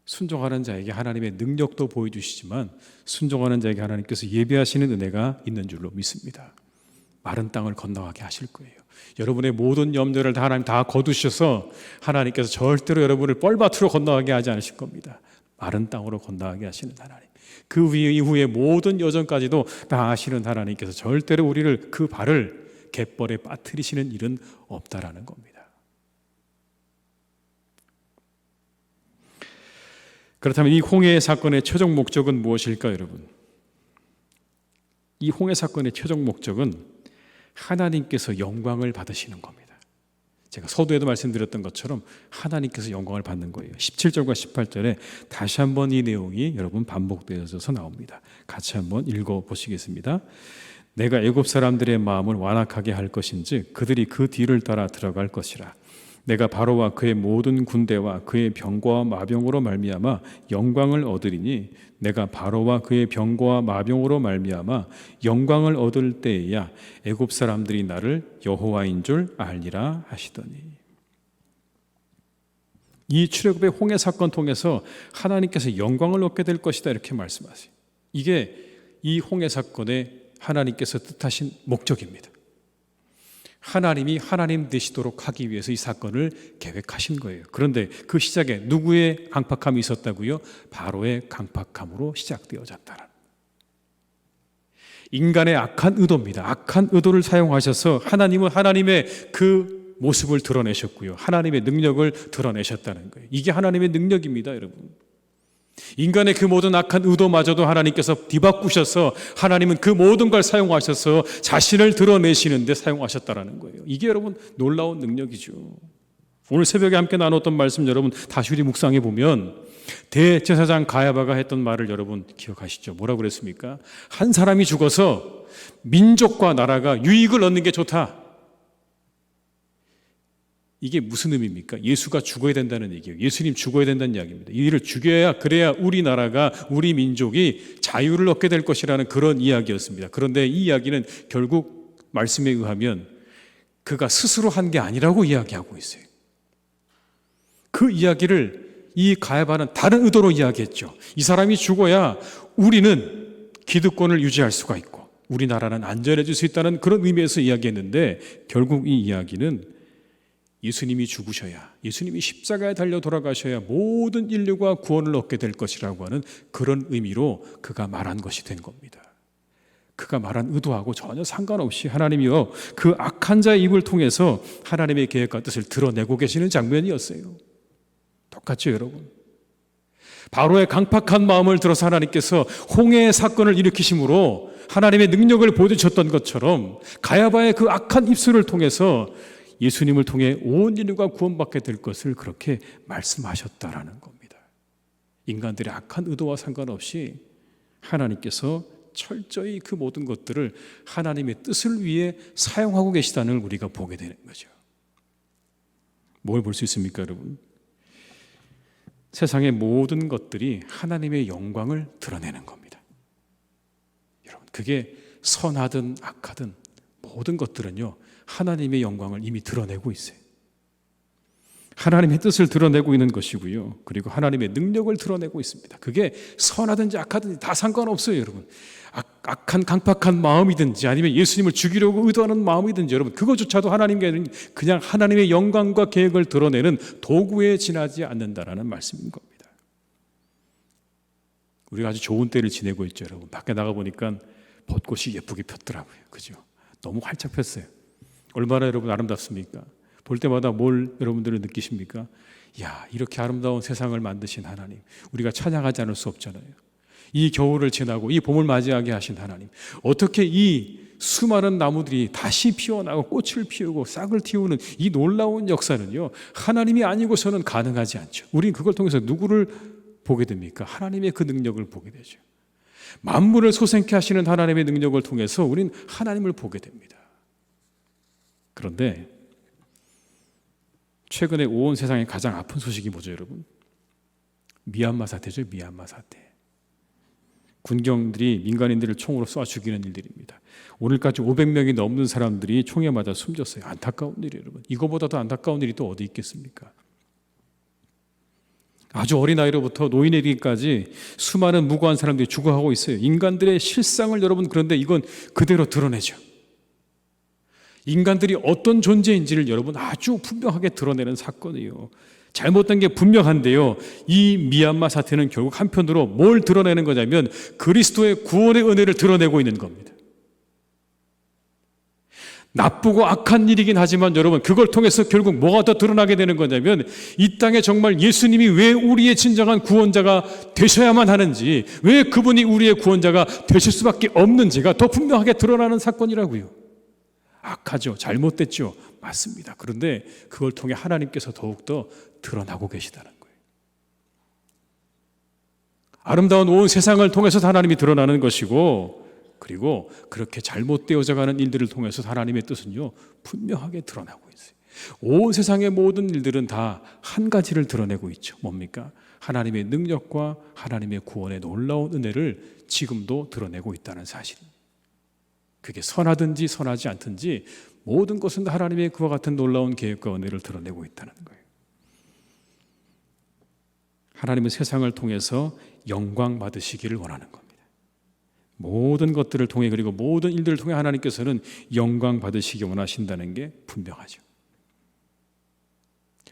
순종하는 자에게 하나님의 능력도 보여주시지만 순종하는 자에게 하나님께서 예비하시는 은혜가 있는 줄로 믿습니다. 마른 땅을 건너가게 하실 거예요. 여러분의 모든 염려를 다 하나님 다 거두셔서 하나님께서 절대로 여러분을 뻘밭으로 건너가게 하지 않으실 겁니다. 마른 땅으로 건너가게 하시는 하나님. 그 이후에 모든 여정까지도 다 아시는 하나님께서 절대로 우리를 그 발을 갯벌에 빠뜨리시는 일은 없다라는 겁니다. 그렇다면 이 홍해 사건의 최종 목적은 무엇일까, 여러분? 이 홍해 사건의 최종 목적은 하나님께서 영광을 받으시는 겁니다. 제가 서두에도 말씀드렸던 것처럼 하나님께서 영광을 받는 거예요. 17절과 18절에 다시 한번 이 내용이 여러분 반복되어서 나옵니다. 같이 한번 읽어보시겠습니다. 내가 애굽 사람들의 마음을 완악하게 할 것인즉 그들이 그 뒤를 따라 들어갈 것이라. 내가 바로와 그의 모든 군대와 그의 병거와 마병으로 말미암아 영광을 얻으리니 내가 바로와 그의 병거와 마병으로 말미암아 영광을 얻을 때에야 애굽 사람들이 나를 여호와인 줄 알리라 하시더니. 이 출애굽의 홍해 사건 통해서 하나님께서 영광을 얻게 될 것이다 이렇게 말씀하세요. 이게 이 홍해 사건의 하나님께서 뜻하신 목적입니다. 하나님이 하나님 되시도록 하기 위해서 이 사건을 계획하신 거예요. 그런데 그 시작에 누구의 강팍함이 있었다고요? 바로의 강팍함으로 시작되어졌다는. 인간의 악한 의도입니다. 악한 의도를 사용하셔서 하나님은 하나님의 그 모습을 드러내셨고요. 하나님의 능력을 드러내셨다는 거예요. 이게 하나님의 능력입니다, 여러분. 인간의 그 모든 악한 의도마저도 하나님께서 뒤바꾸셔서 하나님은 그 모든 걸 사용하셔서 자신을 드러내시는데 사용하셨다라는 거예요. 이게 여러분 놀라운 능력이죠. 오늘 새벽에 함께 나눴던 말씀 여러분 다시 우리 묵상해 보면 대제사장 가야바가 했던 말을 여러분 기억하시죠? 뭐라고 그랬습니까? 한 사람이 죽어서 민족과 나라가 유익을 얻는 게 좋다. 이게 무슨 의미입니까? 예수가 죽어야 된다는 얘기예요. 예수님 죽어야 된다는 이야기입니다. 이를 죽여야 그래야 우리나라가 우리 민족이 자유를 얻게 될 것이라는 그런 이야기였습니다. 그런데 이 이야기는 결국 말씀에 의하면 그가 스스로 한 게 아니라고 이야기하고 있어요. 그 이야기를 이 가야바는 다른 의도로 이야기했죠. 이 사람이 죽어야 우리는 기득권을 유지할 수가 있고 우리나라는 안전해질 수 있다는 그런 의미에서 이야기했는데, 결국 이 이야기는 예수님이 죽으셔야, 예수님이 십자가에 달려 돌아가셔야 모든 인류가 구원을 얻게 될 것이라고 하는 그런 의미로 그가 말한 것이 된 겁니다. 그가 말한 의도하고 전혀 상관없이 하나님이요, 그 악한 자의 입을 통해서 하나님의 계획과 뜻을 드러내고 계시는 장면이었어요. 똑같죠, 여러분? 바로의 강팍한 마음을 들어서 하나님께서 홍해의 사건을 일으키심으로 하나님의 능력을 보여주셨던 것처럼 가야바의 그 악한 입술을 통해서 예수님을 통해 온 인류가 구원받게 될 것을 그렇게 말씀하셨다라는 겁니다. 인간들의 악한 의도와 상관없이 하나님께서 철저히 그 모든 것들을 하나님의 뜻을 위해 사용하고 계시다는 걸 우리가 보게 되는 거죠. 뭘 볼 수 있습니까, 여러분? 세상의 모든 것들이 하나님의 영광을 드러내는 겁니다. 여러분, 그게 선하든 악하든 모든 것들은요, 하나님의 영광을 이미 드러내고 있어요. 하나님의 뜻을 드러내고 있는 것이고요, 그리고 하나님의 능력을 드러내고 있습니다. 그게 선하든지 악하든지 다 상관없어요, 여러분. 악한 강팍한 마음이든지 아니면 예수님을 죽이려고 의도하는 마음이든지, 여러분, 그것조차도 하나님께 그냥 하나님의 영광과 계획을 드러내는 도구에 지나지 않는다라는 말씀인 겁니다. 우리가 아주 좋은 때를 지내고 있죠, 여러분. 밖에 나가 보니까 벚꽃이 예쁘게 폈더라고요. 그죠? 너무 활짝 폈어요. 얼마나 여러분 아름답습니까? 볼 때마다 뭘 여러분들은 느끼십니까? 야, 이렇게 아름다운 세상을 만드신 하나님, 우리가 찬양하지 않을 수 없잖아요. 이 겨울을 지나고 이 봄을 맞이하게 하신 하나님, 어떻게 이 수많은 나무들이 다시 피어나고 꽃을 피우고 싹을 틔우는 이 놀라운 역사는요, 하나님이 아니고서는 가능하지 않죠. 우리는 그걸 통해서 누구를 보게 됩니까? 하나님의 그 능력을 보게 되죠. 만물을 소생케 하시는 하나님의 능력을 통해서 우리는 하나님을 보게 됩니다. 그런데 최근에 온 세상에 가장 아픈 소식이 뭐죠, 여러분? 미얀마 사태죠. 미얀마 사태. 군경들이 민간인들을 총으로 쏴 죽이는 일들입니다. 오늘까지 500명이 넘는 사람들이 총에 맞아 숨졌어요. 안타까운 일이에요, 여러분. 이거보다도 안타까운 일이 또 어디 있겠습니까? 아주 어린 아이로부터 노인에게까지 수많은 무고한 사람들이 죽어가고 있어요. 인간들의 실상을 여러분, 그런데 이건 그대로 드러내죠. 인간들이 어떤 존재인지를 여러분 아주 분명하게 드러내는 사건이에요. 잘못된 게 분명한데요, 이 미얀마 사태는 결국 한편으로 뭘 드러내는 거냐면 그리스도의 구원의 은혜를 드러내고 있는 겁니다. 나쁘고 악한 일이긴 하지만 여러분, 그걸 통해서 결국 뭐가 더 드러나게 되는 거냐면 이 땅에 정말 예수님이 왜 우리의 진정한 구원자가 되셔야만 하는지, 왜 그분이 우리의 구원자가 되실 수밖에 없는지가 더 분명하게 드러나는 사건이라고요. 악하죠. 잘못됐죠. 맞습니다. 그런데 그걸 통해 하나님께서 더욱더 드러나고 계시다는 거예요. 아름다운 온 세상을 통해서 하나님이 드러나는 것이고, 그리고 그렇게 잘못되어져 가는 일들을 통해서 하나님의 뜻은요, 분명하게 드러나고 있어요. 온 세상의 모든 일들은 다 한 가지를 드러내고 있죠. 뭡니까? 하나님의 능력과 하나님의 구원의 놀라운 은혜를 지금도 드러내고 있다는 사실입니다. 그게 선하든지 선하지 않든지 모든 것은 하나님의 그와 같은 놀라운 계획과 은혜를 드러내고 있다는 거예요. 하나님은 세상을 통해서 영광 받으시기를 원하는 겁니다. 모든 것들을 통해, 그리고 모든 일들을 통해 하나님께서는 영광 받으시기 원하신다는 게 분명하죠.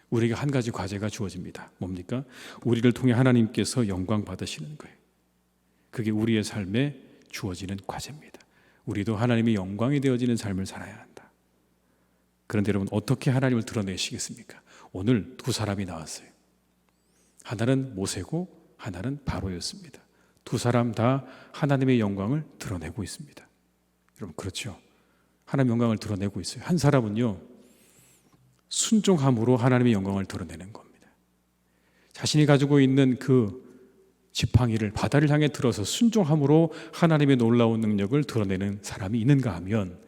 우리에게 한 가지 과제가 주어집니다. 뭡니까? 우리를 통해 하나님께서 영광 받으시는 거예요. 그게 우리의 삶에 주어지는 과제입니다. 우리도 하나님의 영광이 되어지는 삶을 살아야 한다. 그런데 여러분, 어떻게 하나님을 드러내시겠습니까? 오늘 두 사람이 나왔어요. 하나는 모세고 하나는 바로였습니다. 두 사람 다 하나님의 영광을 드러내고 있습니다. 여러분, 그렇죠? 하나님의 영광을 드러내고 있어요. 한 사람은요, 순종함으로 하나님의 영광을 드러내는 겁니다. 자신이 가지고 있는 그 지팡이를 바다를 향해 들어서 순종함으로 하나님의 놀라운 능력을 드러내는 사람이 있는가 하면,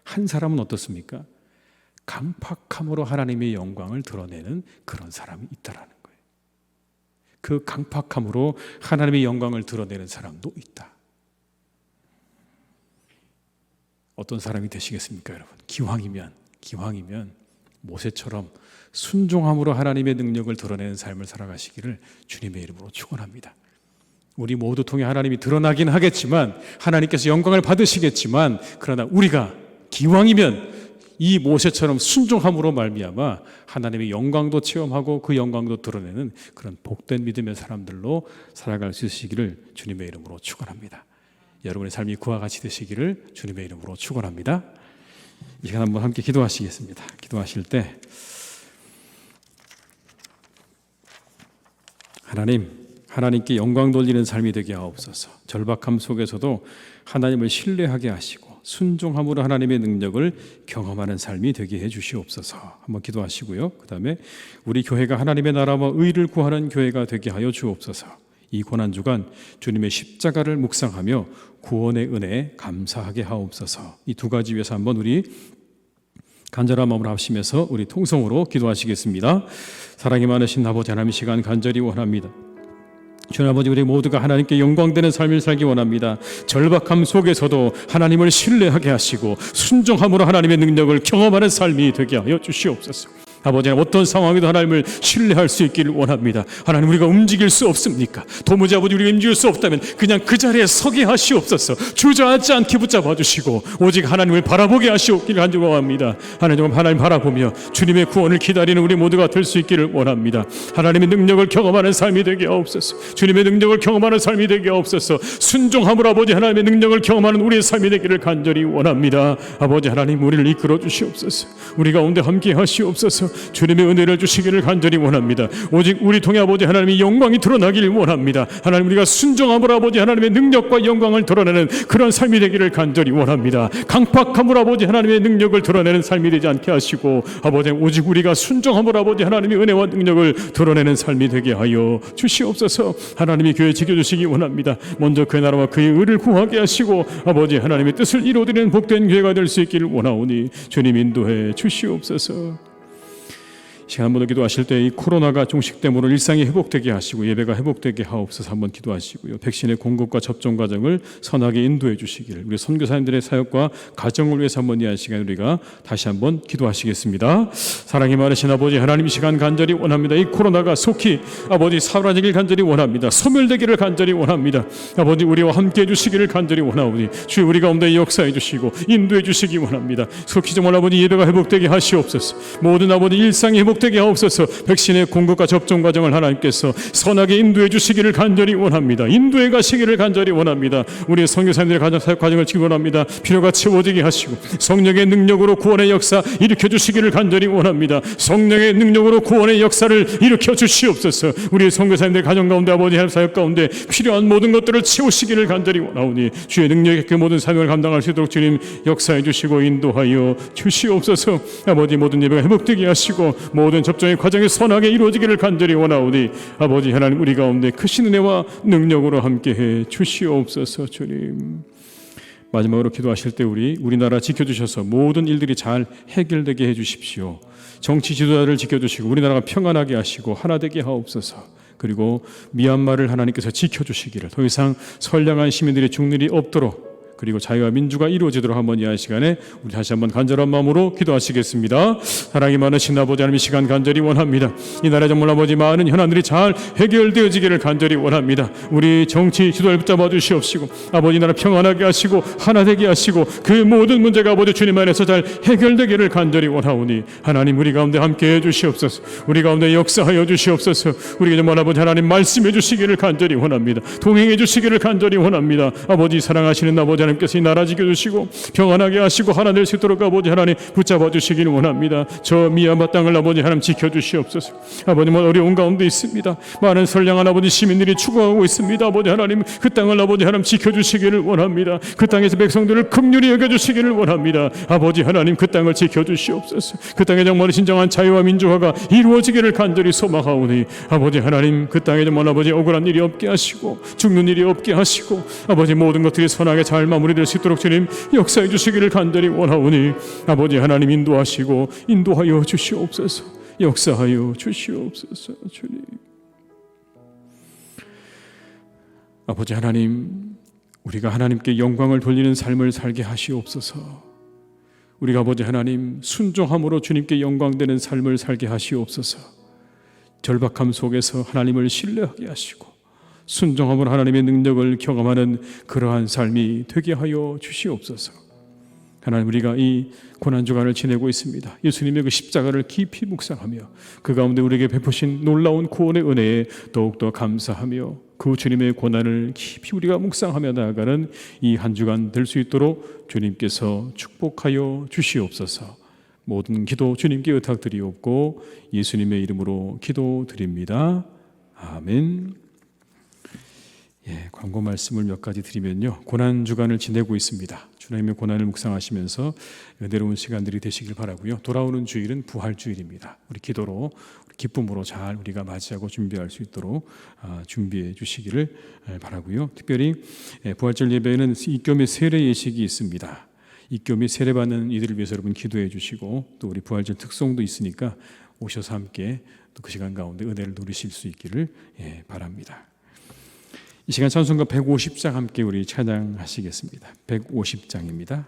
한 사람은 어떻습니까? 강팍함으로 하나님의 영광을 드러내는 그런 사람이 있다라는 거예요. 그 강팍함으로 하나님의 영광을 드러내는 사람도 있다. 어떤 사람이 되시겠습니까, 여러분? 기왕이면 모세처럼 순종함으로 하나님의 능력을 드러내는 삶을 살아가시기를 주님의 이름으로 축원합니다. 우리 모두 통해 하나님이 드러나긴 하겠지만 하나님께서 영광을 받으시겠지만 그러나 우리가 기왕이면 이 모세처럼 순종함으로 말미암아 하나님의 영광도 체험하고 그 영광도 드러내는 그런 복된 믿음의 사람들로 살아갈 수 있으시기를 주님의 이름으로 축원합니다. 여러분의 삶이 그와 같이 되시기를 주님의 이름으로 축원합니다. 이 시간 한번 함께 기도하시겠습니다. 기도하실 때 하나님께 영광 돌리는 삶이 되게 하옵소서. 절박함 속에서도 하나님을 신뢰하게 하시고 순종함으로 하나님의 능력을 경험하는 삶이 되게 해 주시옵소서. 한번 기도하시고요. 그 다음에 우리 교회가 하나님의 나라와 의를 구하는 교회가 되게 하여 주옵소서. 이 고난주간 주님의 십자가를 묵상하며 구원의 은혜에 감사하게 하옵소서. 이 두 가지 위해서 한번 우리 간절한 마음으로 합심해서 우리 통성으로 기도하시겠습니다. 사랑이 많으신 아버지 하나님, 시간 간절히 원합니다. 주님 아버지, 우리 모두가 하나님께 영광되는 삶을 살기 원합니다. 절박함 속에서도 하나님을 신뢰하게 하시고 순종함으로 하나님의 능력을 경험하는 삶이 되게 하여 주시옵소서. 아버지, 어떤 상황에도 하나님을 신뢰할 수 있기를 원합니다. 하나님, 우리가 움직일 수 없습니까? 도무지 아버지 우리가 움직일 수 없다면 그냥 그 자리에 서게 하시옵소서. 주저앉지 않게 붙잡아 주시고 오직 하나님을 바라보게 하시옵기를 간절합니다. 하나님 바라보며 주님의 구원을 기다리는 우리 모두가 될 수 있기를 원합니다. 하나님의 능력을 경험하는 삶이 되게 하옵소서. 주님의 능력을 경험하는 삶이 되게 하옵소서. 순종함으로 아버지 하나님의 능력을 경험하는 우리의 삶이 되기를 간절히 원합니다. 아버지 하나님, 우리를 이끌어 주시옵소서. 우리 가운데 함께 하시옵소서. 주님의 은혜를 주시기를 간절히 원합니다. 오직 우리 통해 아버지 하나님의 영광이 드러나기를 원합니다. 하나님, 우리가 순종함으로 아버지 하나님의 능력과 영광을 드러내는 그런 삶이 되기를 간절히 원합니다. 강팍함으로 아버지 하나님의 능력을 드러내는 삶이 되지 않게 하시고 아버지, 오직 우리가 순종함으로 아버지 하나님의 은혜와 능력을 드러내는 삶이 되게 하여 주시옵소서. 하나님이 교회 지켜주시기 원합니다. 먼저 그의 나라와 그의 의를 구하게 하시고 아버지 하나님의 뜻을 이루어드리는 복된 교회가 될 수 있기를 원하오니 주님 인도해 주시옵소서. 시간 한번 더 기도하실 때 이 코로나가 종식됨으로 일상이 회복되게 하시고 예배가 회복되게 하옵소서. 한번 기도하시고요. 백신의 공급과 접종 과정을 선하게 인도해 주시기를, 우리 선교사님들의 사역과 가정을 위해서 한번 이 시간 우리가 다시 한번 기도하시겠습니다. 사랑이 많으신 아버지 하나님, 시간 간절히 원합니다. 이 코로나가 속히 아버지 사라지길 간절히 원합니다. 소멸되기를 간절히 원합니다. 아버지, 우리와 함께 해주시기를 간절히 원하오니 주여 우리 가운데 역사해 주시고 인도해 주시기 원합니다. 속히 정말 아버지 예배가 회복되게 하시옵소서. 모든 아버지 일상이 회복되게 하옵소서. 백신의 공급과 접종 과정을 하나님께서 선하게 인도해 주시기를 간절히 원합니다. 인도해 가시기를 간절히 원합니다. 우리의 선교사님들의 가정 사역 과정을 지기 원합니다. 필요가 채워지게 하시고 성령의 능력으로 구원의 역사 일으켜 주시기를 간절히 원합니다. 성령의 능력으로 구원의 역사를 일으켜 주시옵소서. 우리의 선교사님들의 가정 가운데 아버지 하나님 사역 가운데 필요한 모든 것들을 채우시기를 간절히 원하오니 주의 능력의 그 모든 사명을 감당할 수 있도록 주님 역사해 주시고 인도하여 주시옵소서. 아버지, 모든 예배가 회복되게 하시고 모든 접종의 과정이 선하게 이루어지기를 간절히 원하오니 아버지 하나님, 우리 가운데 크신 은혜와 능력으로 함께해 주시옵소서. 주님, 마지막으로 기도하실 때 우리나라 지켜주셔서 모든 일들이 잘 해결되게 해주십시오. 정치 지도자를 지켜주시고 우리나라가 평안하게 하시고 하나 되게 하옵소서. 그리고 미얀마를 하나님께서 지켜주시기를, 더 이상 선량한 시민들이 죽는 일이 없도록, 그리고 자유와 민주가 이루어지도록 한번 이 시간에 우리 다시 한번 간절한 마음으로 기도하시겠습니다. 사랑이 많으신 아버지 하나님, 시간 간절히 원합니다. 이 나라에 정말 아버지 많은 현안들이 잘 해결되어지기를 간절히 원합니다. 우리 정치 지도를 붙잡아 주시옵시고 아버지 나라 평안하게 하시고 하나 되게 하시고 그 모든 문제가 아버지 주님 안에서 잘 해결되기를 간절히 원하오니 하나님, 우리 가운데 함께해 주시옵소서. 우리 가운데 역사하여 주시옵소서. 우리에게 정말 아버지 하나님 말씀해 주시기를 간절히 원합니다. 동행해 주시기를 간절히 원합니다. 아버지, 사랑하시는 아버지 하나님께서 이 나라 지켜주시고 평안하게 하시고 하나 될 수 있도록 아버지 하나님 붙잡아 주시기를 원합니다. 저 미얀마 땅을 아버지 하나님 지켜주시옵소서. 아버지, 어려운 가운데 있습니다. 많은 선량한 아버지 시민들이 죽어가고 있습니다. 아버지 하나님, 그 땅을 아버지 하나님 지켜주시기를 원합니다. 그 땅에서 백성들을 긍휼히 여겨주시기를 원합니다. 아버지 하나님, 그 땅을 지켜주시옵소서. 그 땅에 정말 진정한 자유와 민주화가 이루어지기를 간절히 소망하오니 아버지 하나님, 그 땅에 정말 아버지 억울한 일이 없게 하시고 죽는 일이 없게 하시고 아버지 모든 것들이 선하게 잘 마무리될 수 있도록 주님 역사해 주시기를 간절히 원하오니 아버지 하나님, 인도하여 주시옵소서. 역사하여 주시옵소서. 주님, 아버지 하나님, 우리가 하나님께 영광을 돌리는 삶을 살게 하시옵소서. 우리가 아버지 하나님 순종함으로 주님께 영광되는 삶을 살게 하시옵소서. 절박함 속에서 하나님을 신뢰하게 하시고 순종함으로 하나님의 능력을 경험하는 그러한 삶이 되게 하여 주시옵소서. 하나님, 우리가 이 고난주간을 지내고 있습니다. 예수님의 그 십자가를 깊이 묵상하며 그 가운데 우리에게 베푸신 놀라운 구원의 은혜에 더욱더 감사하며 그 주님의 고난을 깊이 우리가 묵상하며 나아가는 이 한 주간 될 수 있도록 주님께서 축복하여 주시옵소서. 모든 기도 주님께 의탁드리옵고 예수님의 이름으로 기도드립니다. 아멘. 광고 말씀을 몇 가지 드리면요, 고난 주간을 지내고 있습니다. 주님의 고난을 묵상하시면서 은혜로운 시간들이 되시길 바라고요. 돌아오는 주일은 부활 주일입니다. 우리 기도로, 기쁨으로 잘 우리가 맞이하고 준비할 수 있도록 준비해 주시기를 바라고요. 특별히 부활절 예배에는 입교미 세례 예식이 있습니다. 입교미 세례 받는 이들을 위해서 여러분 기도해 주시고, 또 우리 부활절 특송도 있으니까 오셔서 함께 또 그 시간 가운데 은혜를 누리실 수 있기를 바랍니다. 이 시간 찬송가 150장 함께 우리 찬양하시겠습니다. 150장입니다.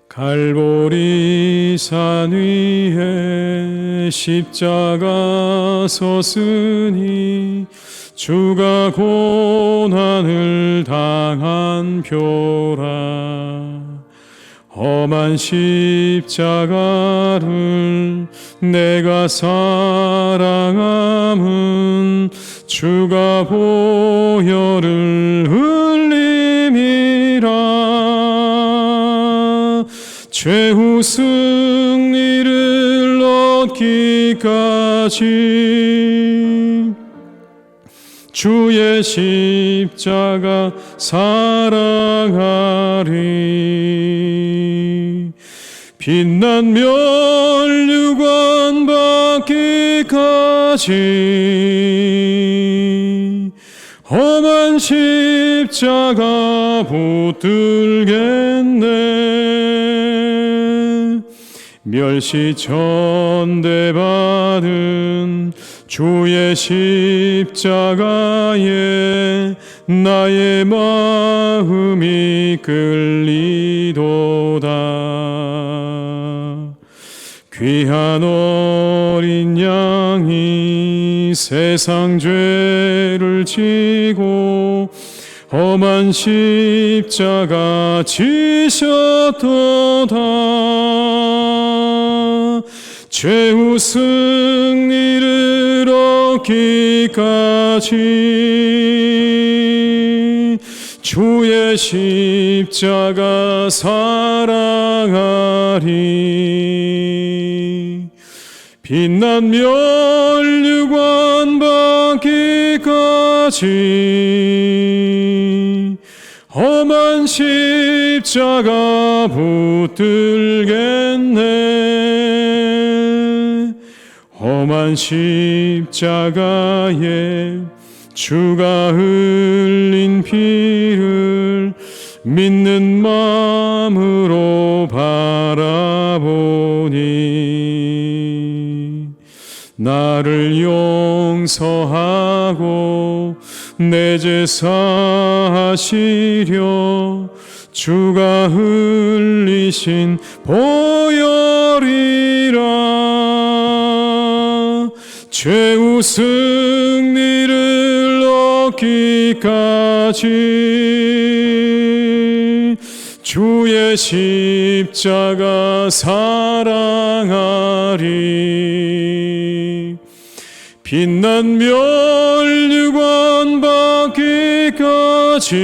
갈보리 산 위에 십자가 섰으니 주가 고난을 당한 표라. 험한 십자가를 내가 사랑함은 주가 보혈을 흘림이라. 최후 승리를 얻기까지 주의 십자가 사랑하리. 빛난 멸류관 받기까지 험한 십자가 붙들겠네. 멸시 천대받은 주의 십자가에 나의 마음이 끌리도다. 귀한 어린 양이 세상 죄를 지고 험한 십자가 지셨도다. 최후 승리를 얻기까지 주의 십자가 사랑하리. 빛난 멸류관 받기까지 험한 십자가 붙들겠네. 험한 십자가에 주가 흘린 피를 믿는 마음으로 바라보니 나를 용서하고 내 죄 사하시려 주가 흘리신 보혈이라. 최후 승리를 얻기까지 주의 십자가 사랑하리. 빛난 멸류관 받기까지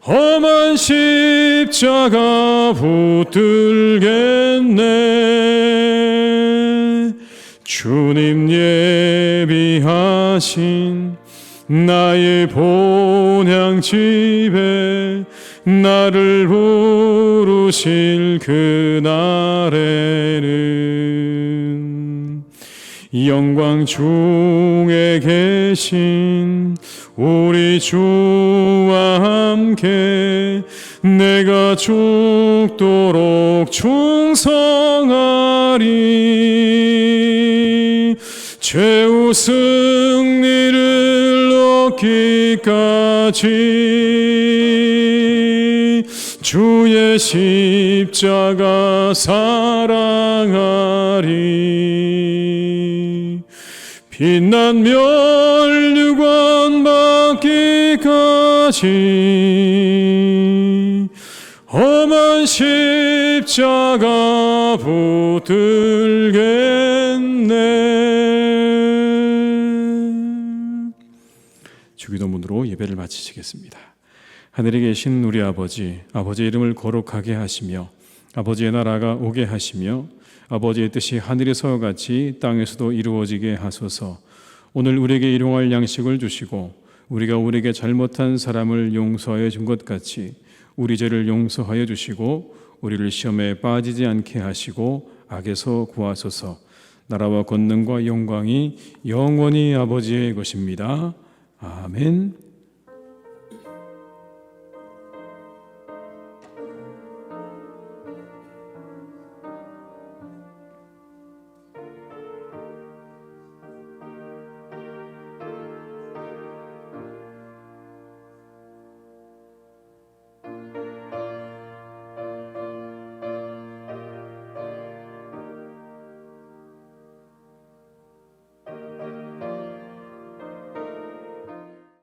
험한 십자가 붙들겠네. 주님 예비하신 나의 본향집에 나를 부르실 그날에는 영광 중에 계신 우리 주와 함께 내가 죽도록 충성하리. 최후 승리를 먹기까지 주의 십자가 사랑하리. 빛난 멸류관 받기까지 험한 십자가 붙들겠네. 주기도문으로 예배를 마치시겠습니다. 하늘에 계신 우리 아버지, 아버지의 이름을 거룩하게 하시며 아버지의 나라가 오게 하시며 아버지의 뜻이 하늘에서 같이 땅에서도 이루어지게 하소서. 오늘 우리에게 일용할 양식을 주시고 우리가 우리에게 잘못한 사람을 용서하여 준 것 같이 우리 죄를 용서하여 주시고 우리를 시험에 빠지지 않게 하시고 악에서 구하소서. 나라와 권능과 영광이 영원히 아버지의 것입니다. 아멘.